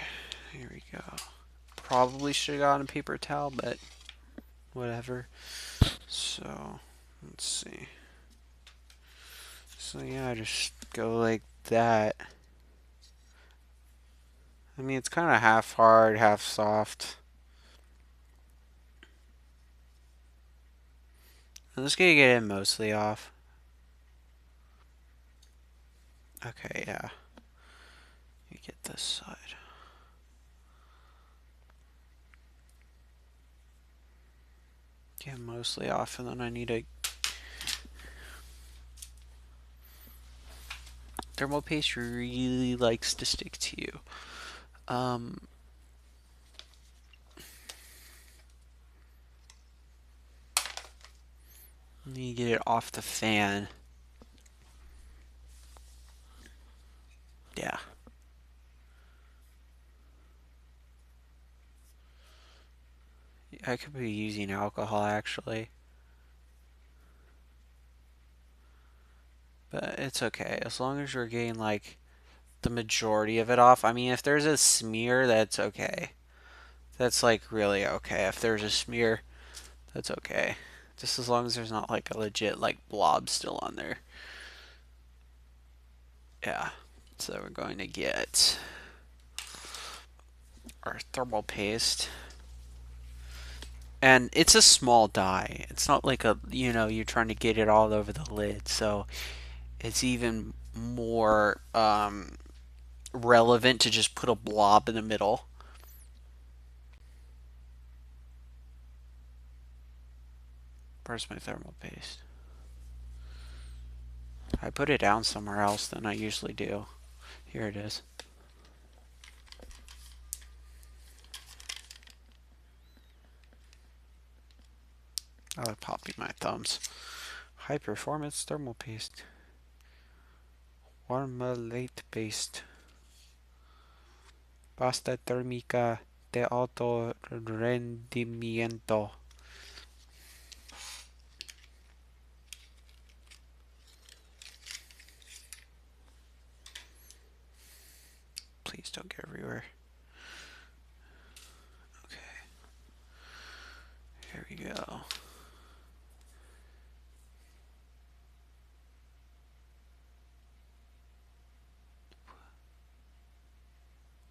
here we go. Probably should have gotten a paper towel, but whatever. So, let's see. So yeah, just go like that. I mean, it's kind of half hard, half soft. I'm just gonna get it mostly off. Okay, yeah. You get this side. Get mostly off, and then I need to thermal paste really likes to stick to you. Let me get it off the fan. Yeah. I could be using alcohol actually. But it's okay. As long as you're getting like the majority of it off. I mean, if there's a smear, that's okay. That's like really okay. If there's a smear, that's okay. Just as long as there's not like a legit like blob still on there. Yeah. So we're going to get our thermal paste. And it's a small die. It's not like a, you know, you're trying to get it all over the lid. So it's even more relevant to just put a blob in the middle. Where's my thermal paste? I put it down somewhere else than I usually do. Here it is. I like popping my thumbs. High performance thermal paste. Warmalate paste. Pasta térmica de alto rendimiento. Please don't get everywhere. Okay. Here we go.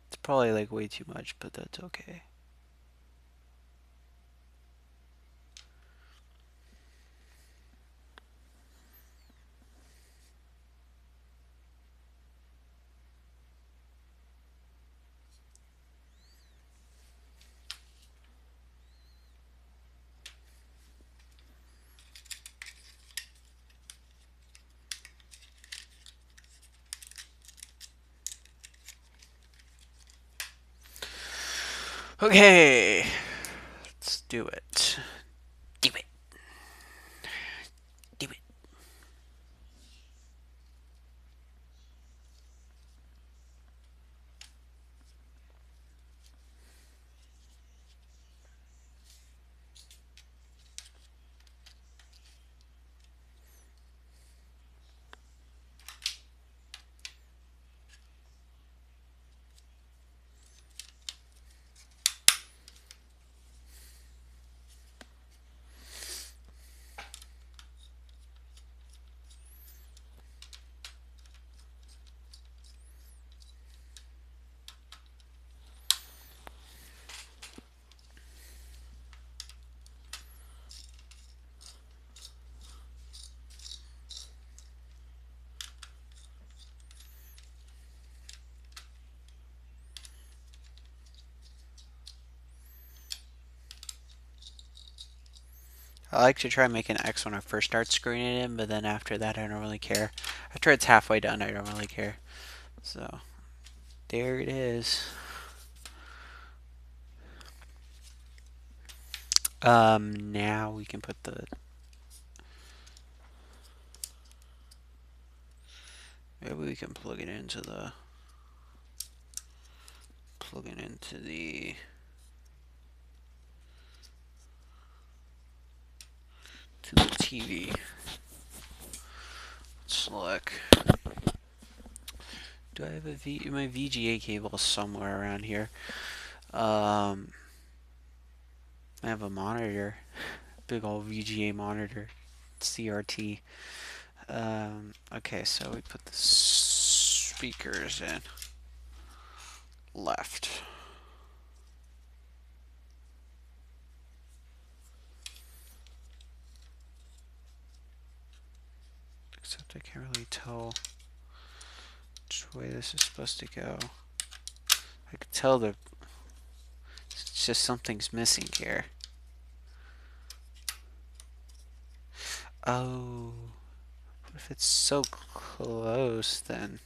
It's probably like way too much, but that's okay. Okay, let's do it. Do it. Do it. I like to try and make an X when I first start screwing it in, but then after that I don't really care. After it's halfway done, I don't really care. So, there it is. Now we can put the... Maybe we can plug it into the... Plug it into the... to the TV. Let's look. Do I have my VGA cable somewhere around here? I have a monitor, big old VGA monitor, CRT. Okay, so we put the speakers in left. Except I can't really tell which way this is supposed to go. I could tell it's just something's missing here. Oh, what if it's so close then?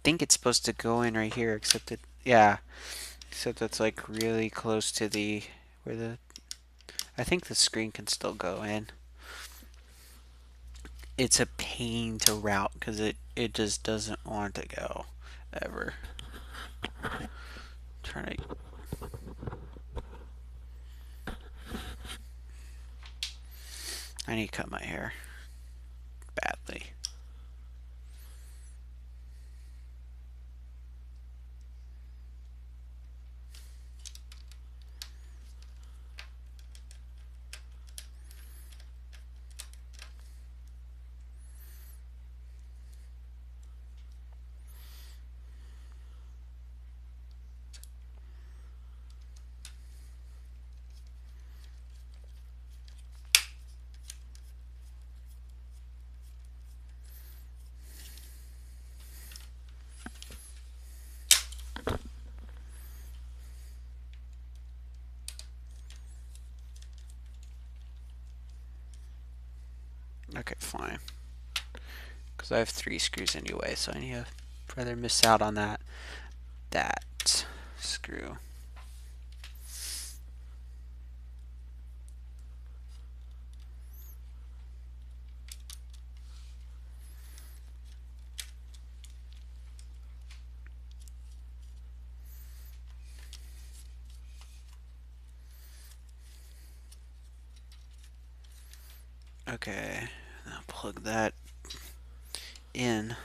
think it's supposed to go in right here, except it, yeah, except it's like really close to the, where the, I think the screen can still go in. It's a pain to route because it just doesn't want to go ever. Trying to. I need to cut my hair badly. Okay, fine. Because I have 3 screws anyway, so I need to rather miss out on that screw. Okay, now plug that in.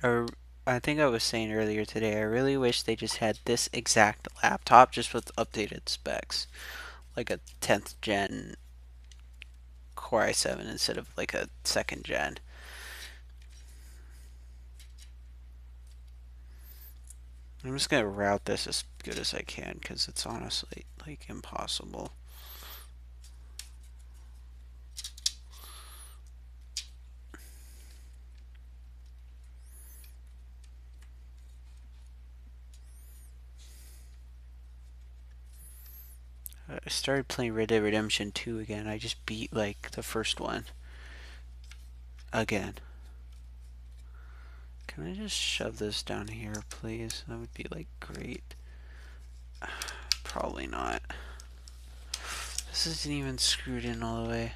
I think I was saying earlier today, I really wish they just had this exact laptop just with updated specs. Like a 10th gen Core i7 instead of like a 2nd gen. I'm just gonna route this as good as I can because it's honestly like impossible. I started playing Red Dead Redemption 2 again. I just beat like the first one again. Can I just shove this down here, please? That would be like great. Probably not. This isn't even screwed in all the way.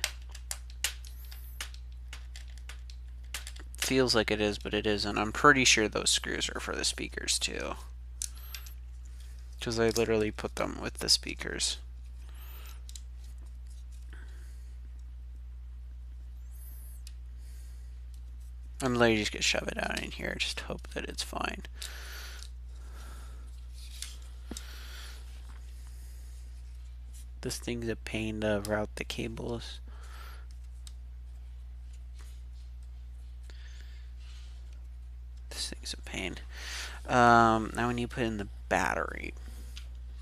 Feels like it is, but it isn't. I'm pretty sure those screws are for the speakers too, because I literally put them with the speakers. I'm literally just gonna shove it out in here. Just hope that it's fine. This thing's a pain to route the cables. This thing's a pain. Now we need to put in the battery.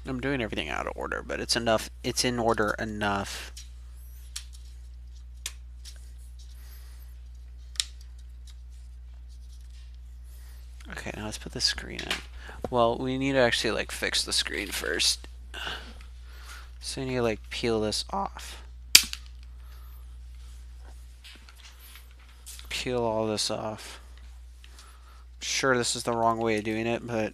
I'm doing everything out of order, but it's enough. It's in order enough. Okay, now let's put the screen in. Well, we need to actually like fix the screen first. So we need to like peel this off. Peel all this off. Sure, this is the wrong way of doing it, but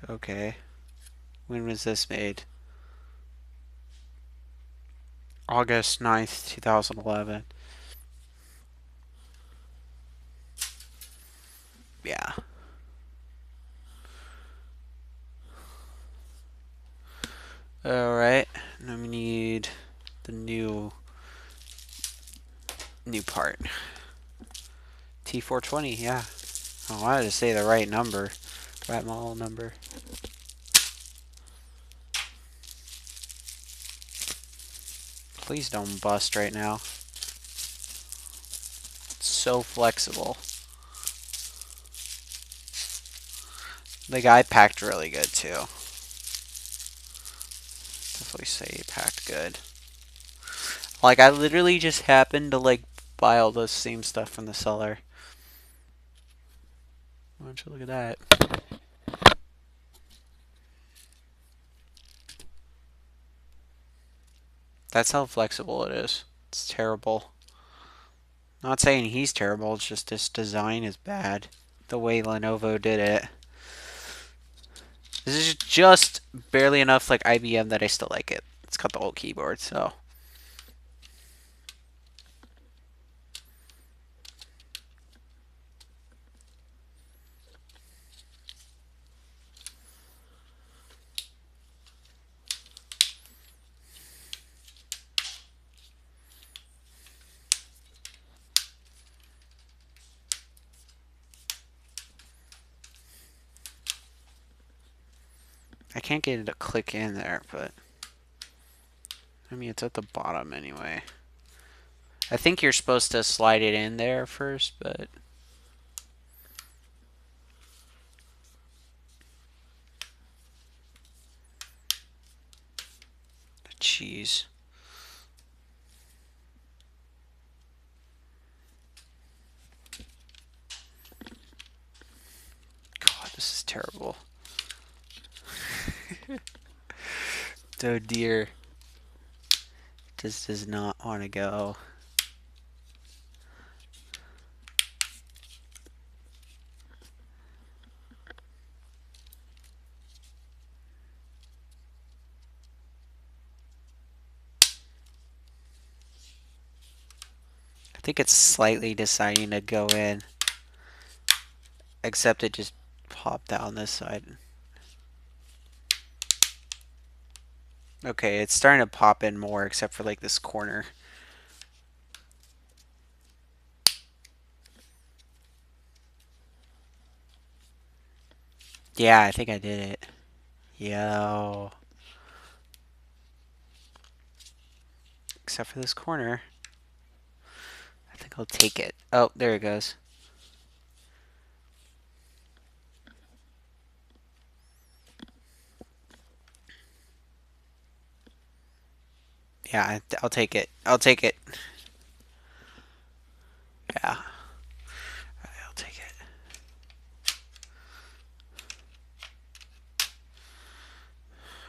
okay. When was this made? August 9th, 2011. Yeah. Alright, now we need the new part. T420, yeah. I wanted to say the right number. Right model number. Please don't bust right now. It's so flexible. The guy packed really good too. Definitely say he packed good. Like, I literally just happened to like buy all the same stuff from the seller. Why don't you look at that? That's how flexible it is. It's terrible. Not saying he's terrible, it's just this design is bad. The way Lenovo did it. This is just barely enough like IBM that I still like it. It's got the old keyboard, so. I can't get it to click in there, but I mean, it's at the bottom anyway. I think you're supposed to slide it in there first, but jeez. God, this is terrible. Oh dear. This does not want to go. I think it's slightly deciding to go in. Except it just popped out on this side. Okay, it's starting to pop in more except for like this corner. Yeah, I think I did it. Yo. Except for this corner. I think I'll take it. Oh, there it goes. Yeah, I'll take it. I'll take it. Yeah. Alright, I'll take it.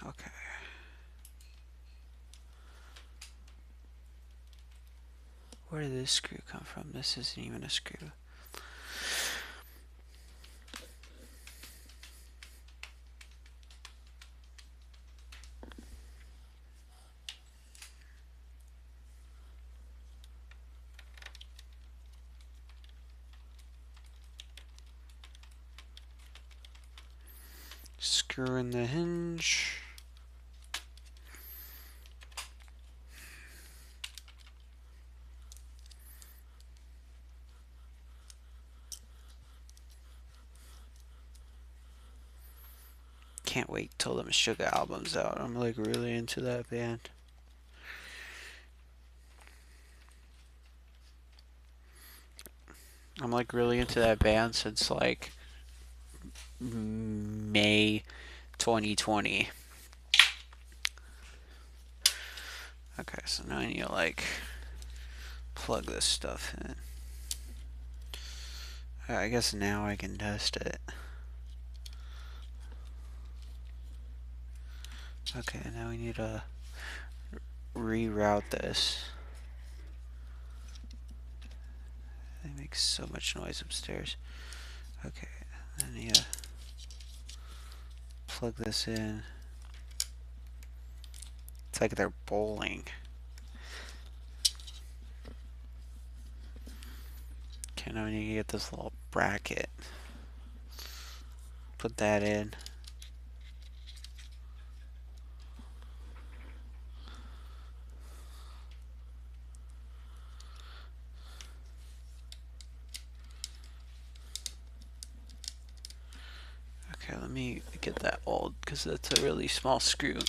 Okay. Where did this screw come from? This isn't even a screw. Screw in the hinge. Can't wait till the Meshuggah album's out. I'm like really into that band. I'm like really into that band since like May 2020. Okay, so now I need to like plug this stuff in. I guess now I can test it. Okay, now we need to reroute this. It makes so much noise upstairs. Okay, I need to plug this in. It's like they're bowling. Okay, now we need to get this little bracket. Put that in. Okay, let me get that old because that's a really small screw.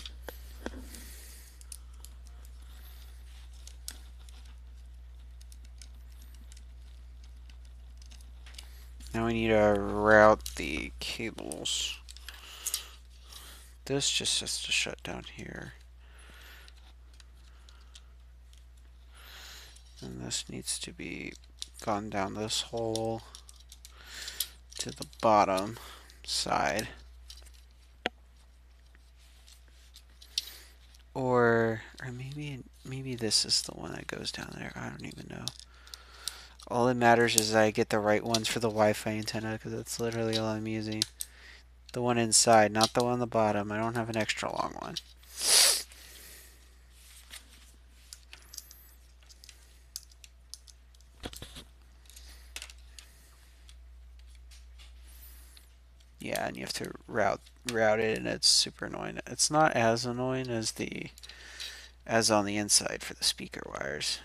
Now we need to route the cables. This just has to shut down here. And this needs to be gone down this hole to the bottom side. Or maybe this is the one that goes down there. I don't even know. All that matters is I get the right ones for the Wi-Fi antenna, because that's literally all I'm using. The one inside, not the one on the bottom. I don't have an extra long one. Yeah, and you have to route it, and it's super annoying. It's not as annoying as on the inside for the speaker wires.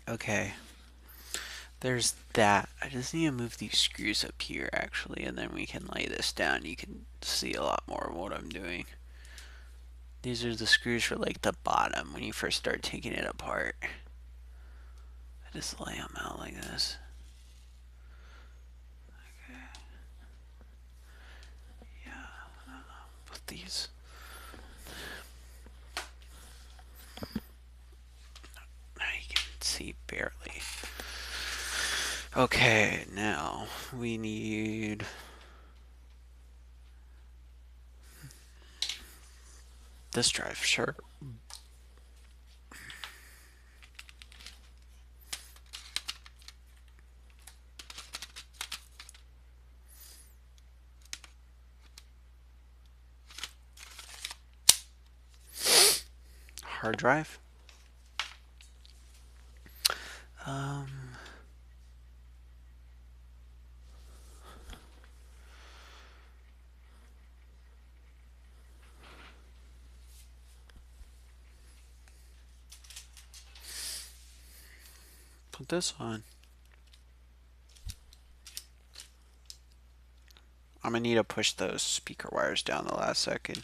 Okay, there's that. I just need to move these screws up here, actually, and then we can lay this down. You can see a lot more of what I'm doing. These are the screws for, like, the bottom when you first start taking it apart. I just lay them out like this. Okay. Yeah, put these. You can see barely. Okay, now we need this drive, sure. Hard drive. Put this on. I'm gonna need to push those speaker wires down the last second.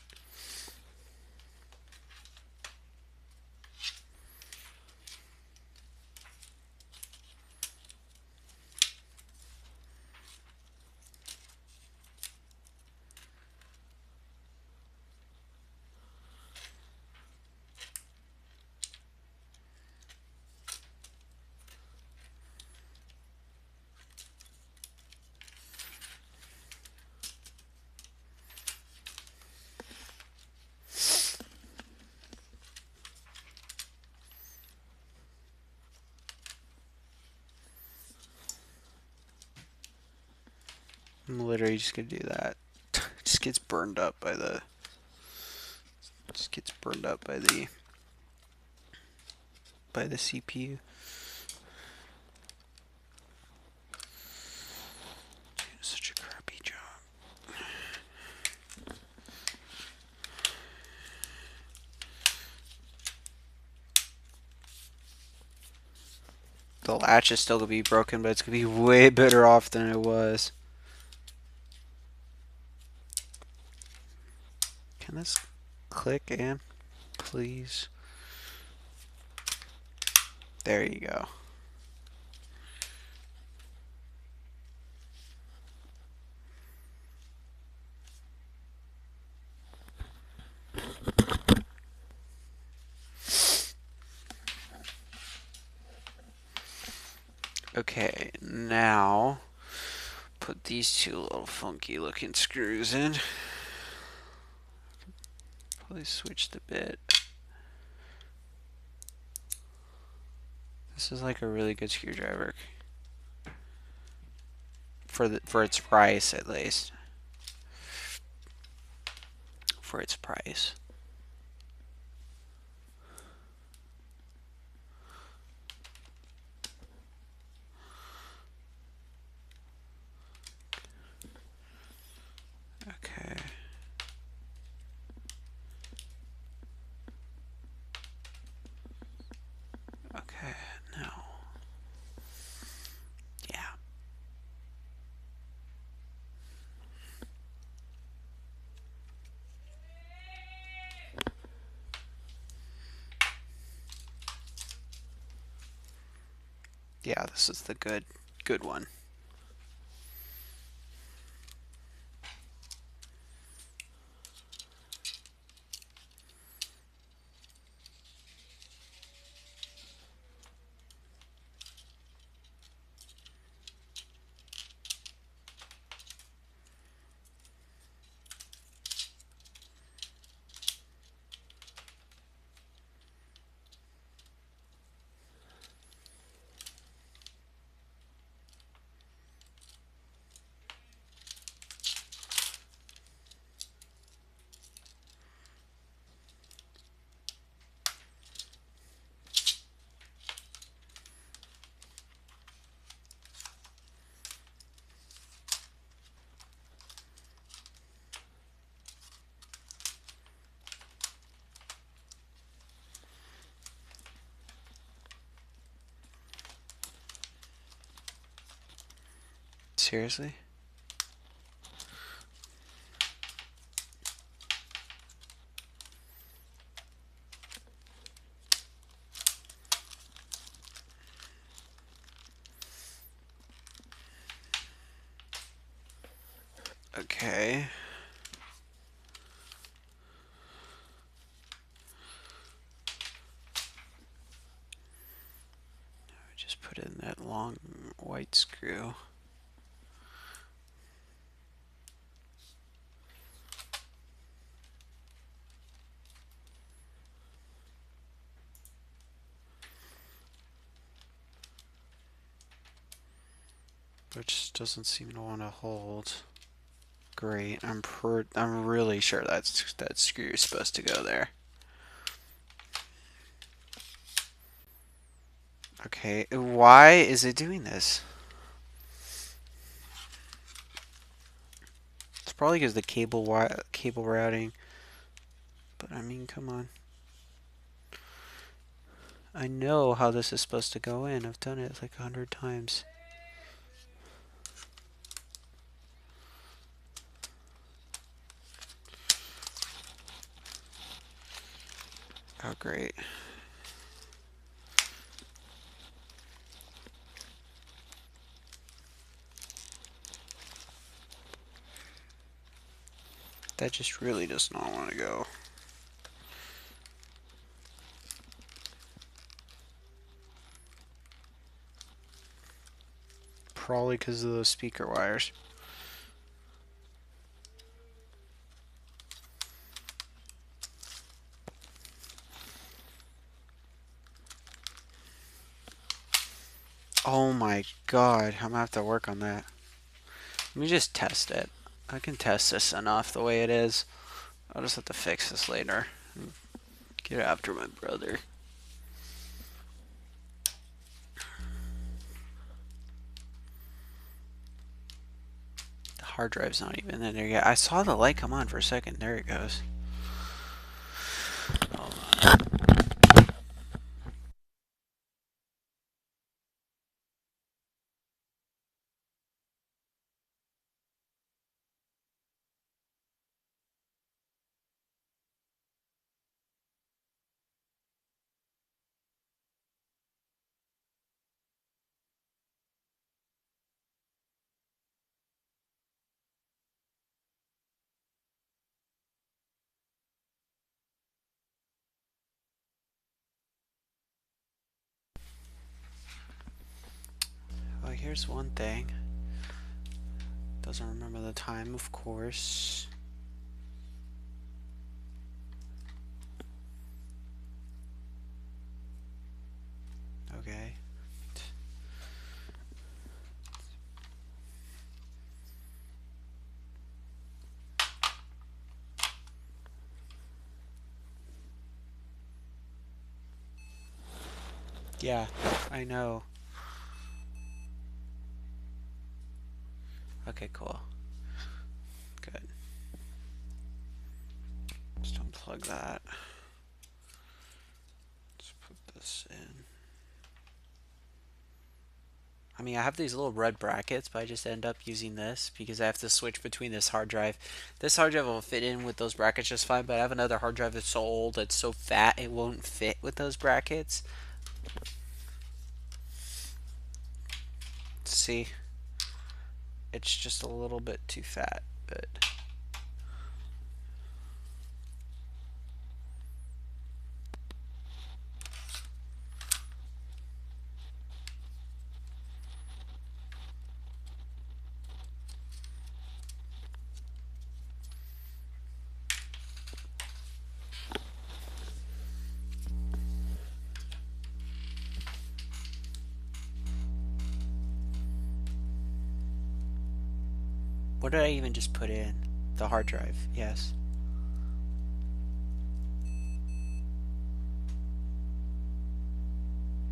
I'm literally just gonna do that. Just gets burned up by the. Just gets burned up by the CPU. Such a crappy job. The latch is still gonna be broken, but it's gonna be way better off than it was. Can this click in, please? There you go. Okay, now put these two little funky looking screws in. Probably switch the bit. This is like a really good screwdriver for its price, at least. For its price. Okay. Okay. Yeah, this is the good one. Seriously? Okay. Just put in that long white screw. Which doesn't seem to want to hold. Great. I'm really sure that screw is supposed to go there. Okay, why is it doing this? It's probably because the cable routing. But I mean, come on. I know how this is supposed to go in. I've done it like 100 times. Oh, great. That just really does not want to go. Probably because of those speaker wires. Oh my god, I'm gonna have to work on that. Let me just test it. I can test this enough the way it is. I'll just have to fix this later. Get after my brother. The hard drive's not even in there yet. I saw the light come on for a second. There it goes. Hold on. Well, here's one thing. Doesn't remember the time, of course. Okay. Yeah, I know. Okay, cool. Good. Just unplug that. Let's put this in. I mean, I have these little red brackets, but I just end up using this because I have to switch between this hard drive. This hard drive will fit in with those brackets just fine, but I have another hard drive that's so old, it's so fat, it won't fit with those brackets. See, it's just a little bit too fat, but what did I even just put in? The hard drive, yes.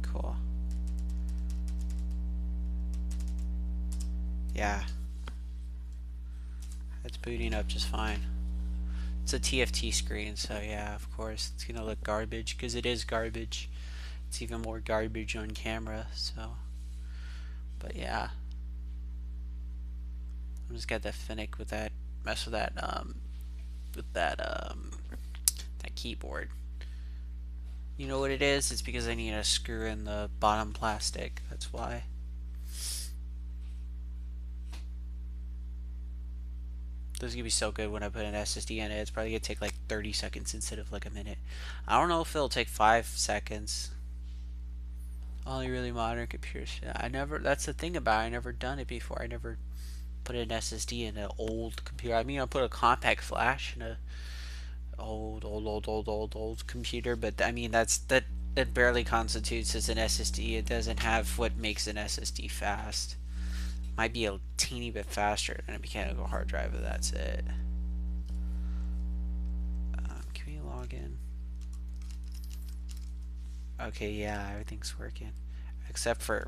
Cool. Yeah. It's booting up just fine. It's a TFT screen, so yeah, of course, it's gonna look garbage, because it is garbage. It's even more garbage on camera, so. But yeah. I'm just got that finick with that, mess with that, that keyboard. You know what it is? It's because I need to screw in the bottom plastic, that's why. This is gonna be so good when I put an SSD in it. It's probably gonna take like 30 seconds instead of like a minute. I don't know if it'll take 5 seconds. Only really modern computers. I never, that's the thing about it, I never done it before. I never put an SSD in an old computer. I mean, I put a compact flash in a old computer, but I mean, that barely constitutes as an SSD. It doesn't have what makes an SSD fast. Might be a teeny bit faster than a mechanical hard drive, but that's it. Can we log in? Okay, yeah, everything's working, except for,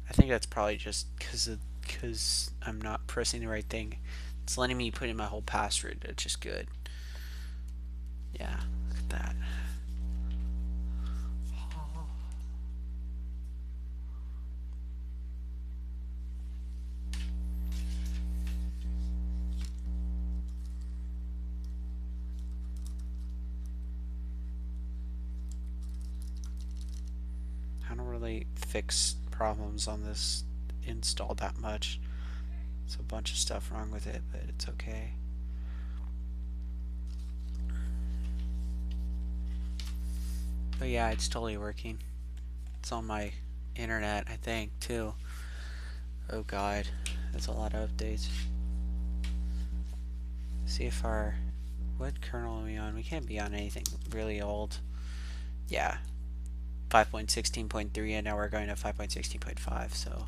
I think that's probably just because I'm not pressing the right thing. It's letting me put in my whole password. That's just good. Yeah, look at that. I don't really fix problems on this install that much. There's a bunch of stuff wrong with it, but it's okay. But yeah, it's totally working. It's on my internet, I think, too. Oh god, that's a lot of updates. See if our, what kernel are we on? We can't be on anything really old. Yeah, 5.16.3, and now we're going to 5.16.5, so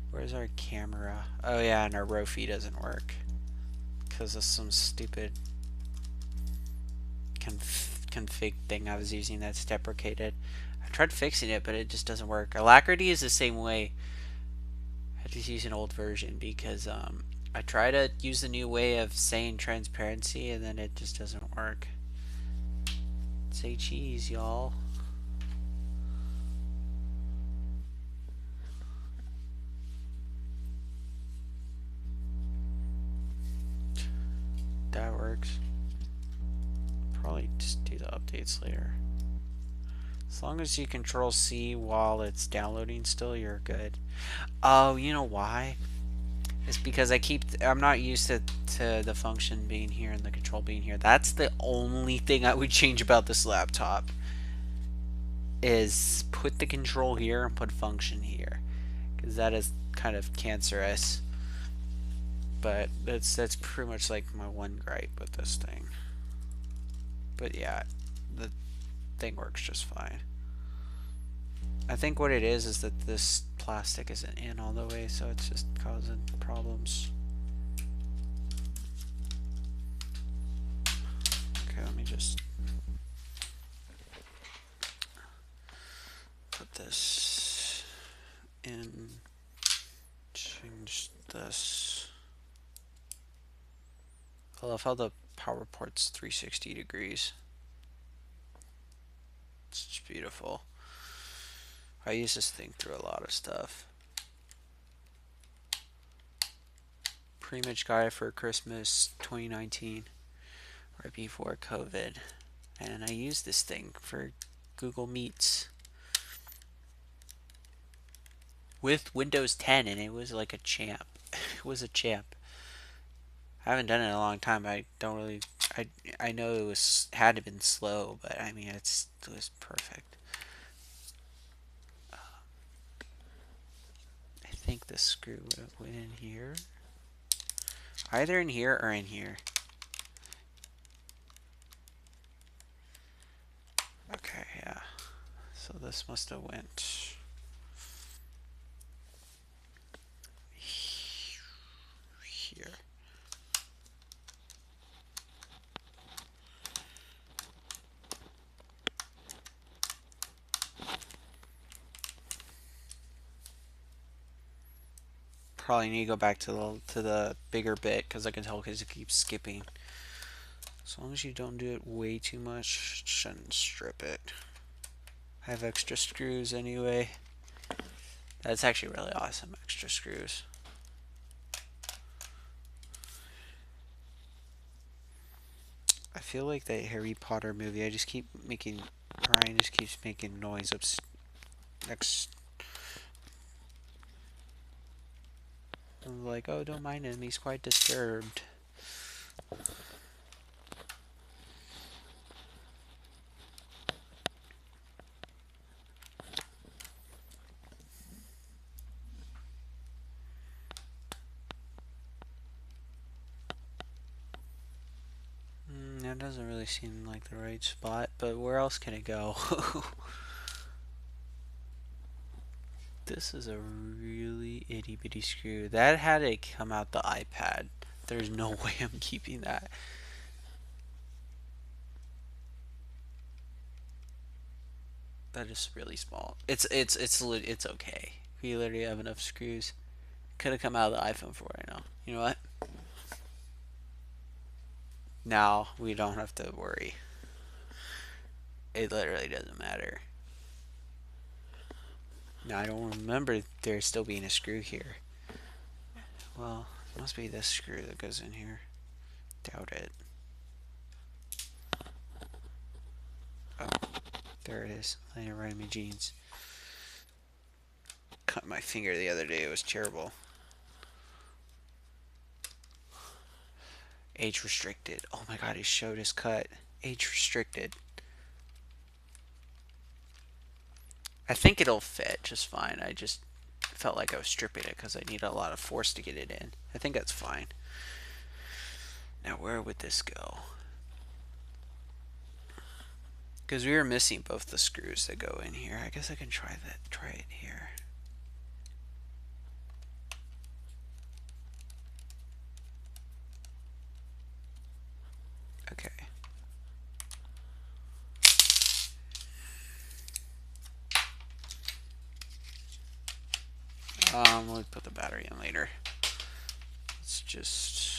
where's our camera? Oh yeah, and our row feed doesn't work because of some stupid config thing I was using that's deprecated. I tried fixing it, but it just doesn't work. Alacrity is the same way. I just use an old version because I try to use the new way of saying transparency, and then it just doesn't work. Say cheese, y'all. That works. Probably just do the updates later. As long as you control C while it's downloading still, you're good. Oh, you know why? It's because I'm not used to the function being here and the control being here. That's the only thing I would change about this laptop. Is put the control here and put function here. Because that is kind of cancerous. But that's pretty much like my one gripe with this thing. But yeah, the thing works just fine. I think what it is that this plastic isn't in all the way, so it's just causing problems. Okay, let me just put this in, change this. I love how the power port's 360 degrees. It's just beautiful. I use this thing through a lot of stuff. Pre-image guy for Christmas 2019, right before COVID. And I use this thing for Google Meets. with Windows 10, and it was like a champ. It was a champ. I haven't done it in a long time. I don't really. I know it was had to been slow, but I mean it was perfect. I think the screw went in here, either in here or in here. Okay, yeah. So this must have went here. Probably need to go back to the bigger bit because I can tell because it keeps skipping. As long as you don't do it way too much, it shouldn't strip it. I have extra screws anyway. That's actually really awesome, extra screws. I feel like that Harry Potter movie. Ryan just keeps making noise up next. I'm like, oh, don't mind him, he's quite disturbed. That doesn't really seem like the right spot, but where else can it go? This is a really itty bitty screw. That had to come out the iPad. There's no way I'm keeping that. That is really small. It's okay. We literally have enough screws. Could have come out of the iPhone for right now. You know what? Now we don't have to worry. It literally doesn't matter. Now I don't remember there still being a screw here. Well, it must be this screw that goes in here. Doubt it. Oh, there it is. I didn't write my jeans. Cut my finger the other day. It was terrible. Age restricted. Oh my god, he showed his cut. Age restricted. I think it'll fit just fine. I just felt like I was stripping it because I need a lot of force to get it in. I think that's fine. Now where would this go? Because we were missing both the screws that go in here. I guess I can try it here. Okay. We'll put the battery in later. Let's just...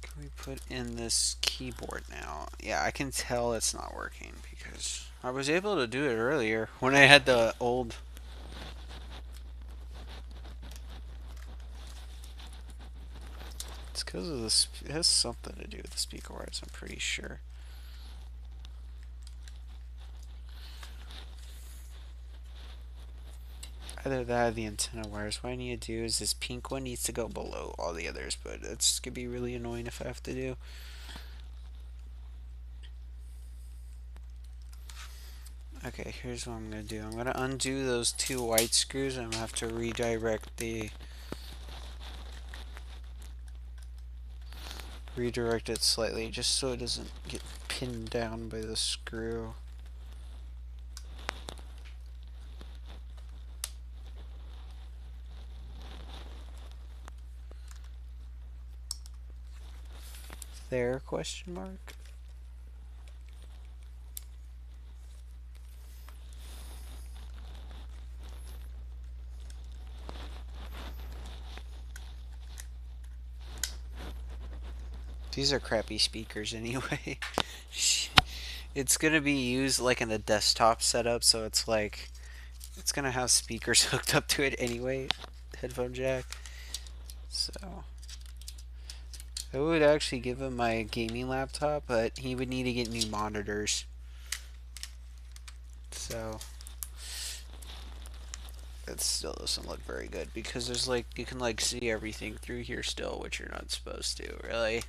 Can we put in this keyboard now? Yeah, I can tell it's not working because I was able to do it earlier when I had the old... It's because of this. It has something to do with the speaker wires, I'm pretty sure. Either that or the antenna wires. What I need to do is this pink one needs to go below all the others, but it's gonna be really annoying if I have to do. Okay, here's what I'm gonna do. I'm gonna undo those two white screws and I'm gonna have to redirect it slightly just so it doesn't get pinned down by the screw. There, question mark? These are crappy speakers anyway. It's gonna be used like in a desktop setup, so it's like it's gonna have speakers hooked up to it anyway. Headphone jack. So I would actually give him my gaming laptop, but he would need to get new monitors. So That still doesn't look very good because there's like, you can like see everything through here still, which you're not supposed to, really.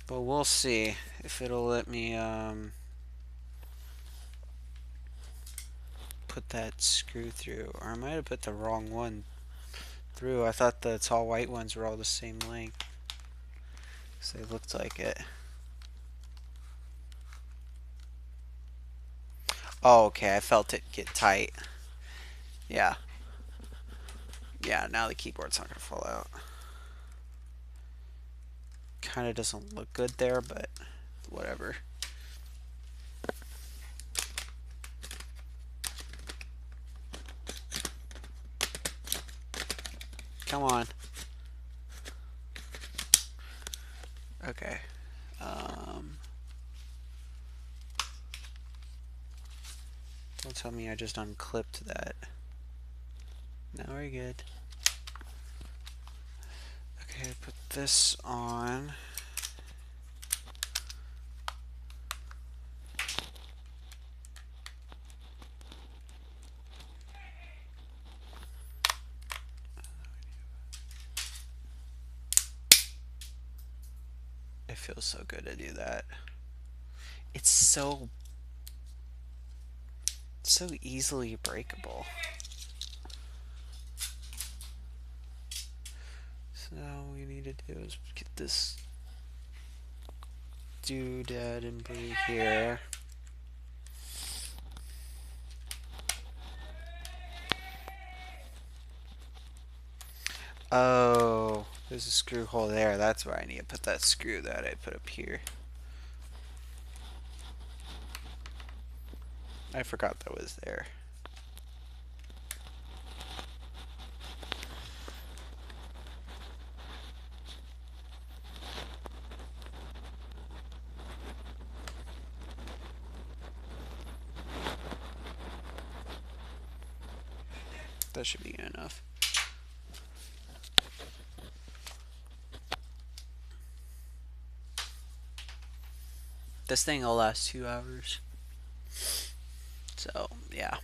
But we'll see if it'll let me put that screw through. Or I might have put the wrong one through. I thought the tall white ones were all the same length. So they looked like it. Oh, okay, I felt it get tight. Yeah. Yeah, now the keyboard's not gonna fall out. Kinda doesn't look good there, but whatever. Come on. Okay. Don't tell me I just unclipped that. Now we're good. Okay, put this on. It feels so good to do that. It's so easily breakable. So all we need to do is get this doodad and put it here. Oh, there's a screw hole there. That's why I need to put that screw that I put up here. I forgot that was there. That should be good enough. This thing will last 2 hours. So, yeah.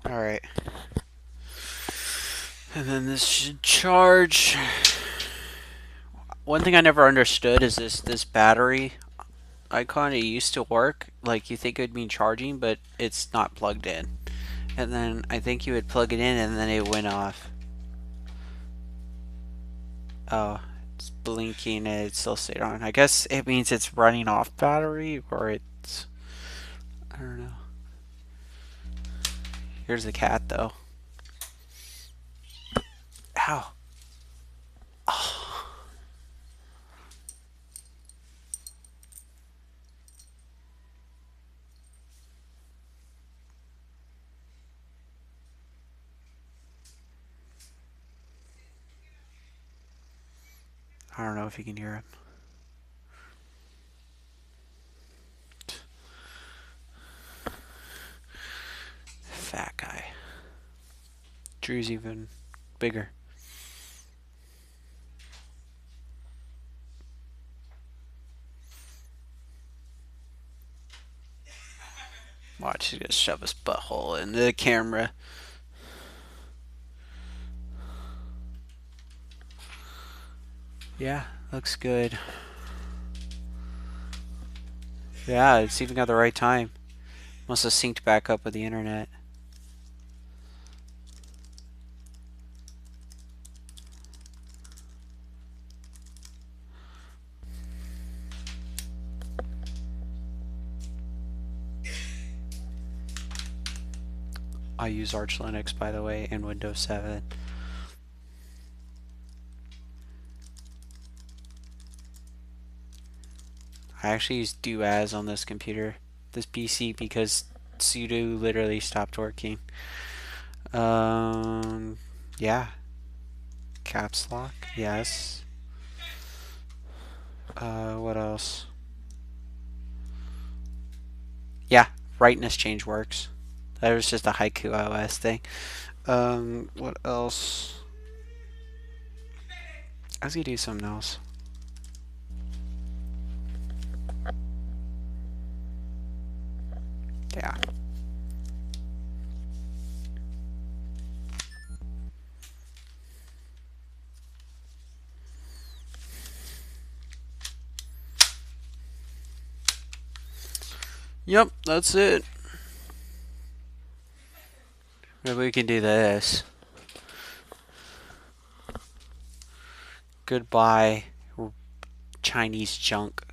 Alright. And then this should charge. One thing I never understood is this battery icon. It used to work. Like, you think it would mean charging, but it's not plugged in. And then I think you would plug it in and then it went off. Oh, it's blinking and it still stayed on. I guess it means it's running off battery, or it's... I don't know. Here's the cat, though. Ow. Oh. I don't know if you can hear him. Fat guy. Drew's even bigger. Watch, he's gonna shove his butthole into the camera. Yeah, looks good. Yeah, it's even got the right time. Must have synced back up with the internet. I use Arch Linux, by the way, and Windows 7. I actually use Duaz on this computer, this PC, because sudo literally stopped working. Yeah. Caps lock, yes. What else? Yeah, brightness change works. That was just a Haiku OS thing. What else? I was gonna do something else. Yeah. Yep, that's it. Maybe we can do this. Goodbye, Chinese junk.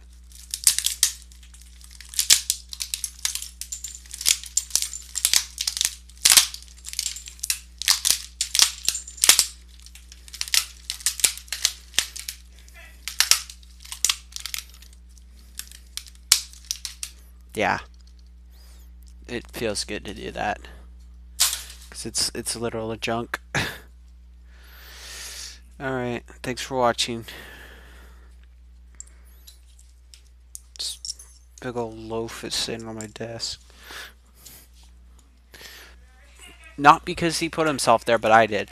Yeah. It feels good to do that. Because it's literal junk. Alright, thanks for watching. This big old loaf is sitting on my desk. Not because he put himself there, but I did.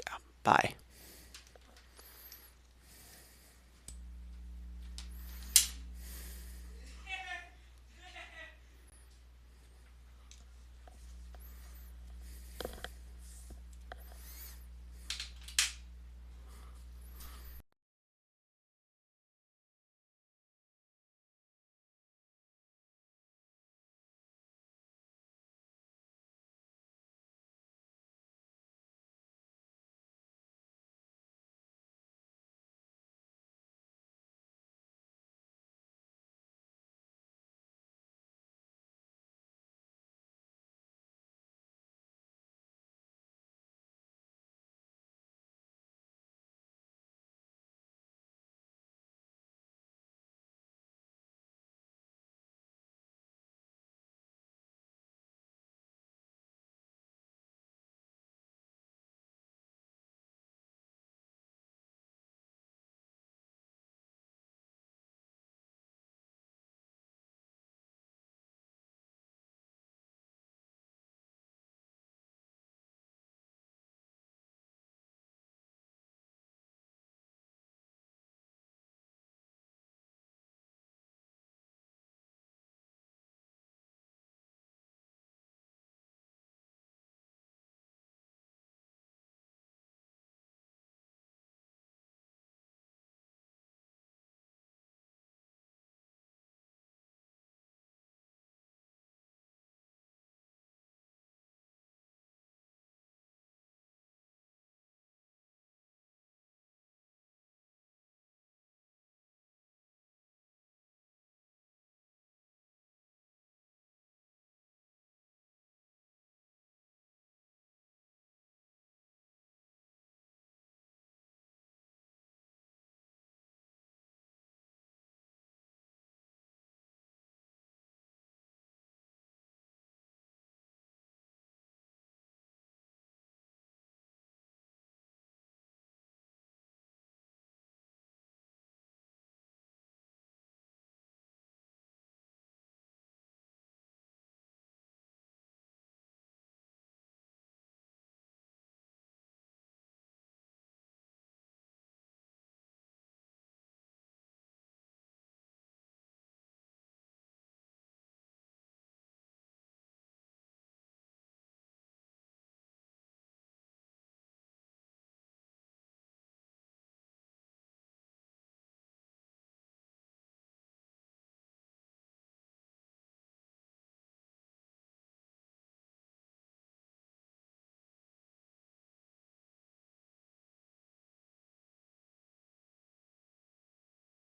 Yeah, bye.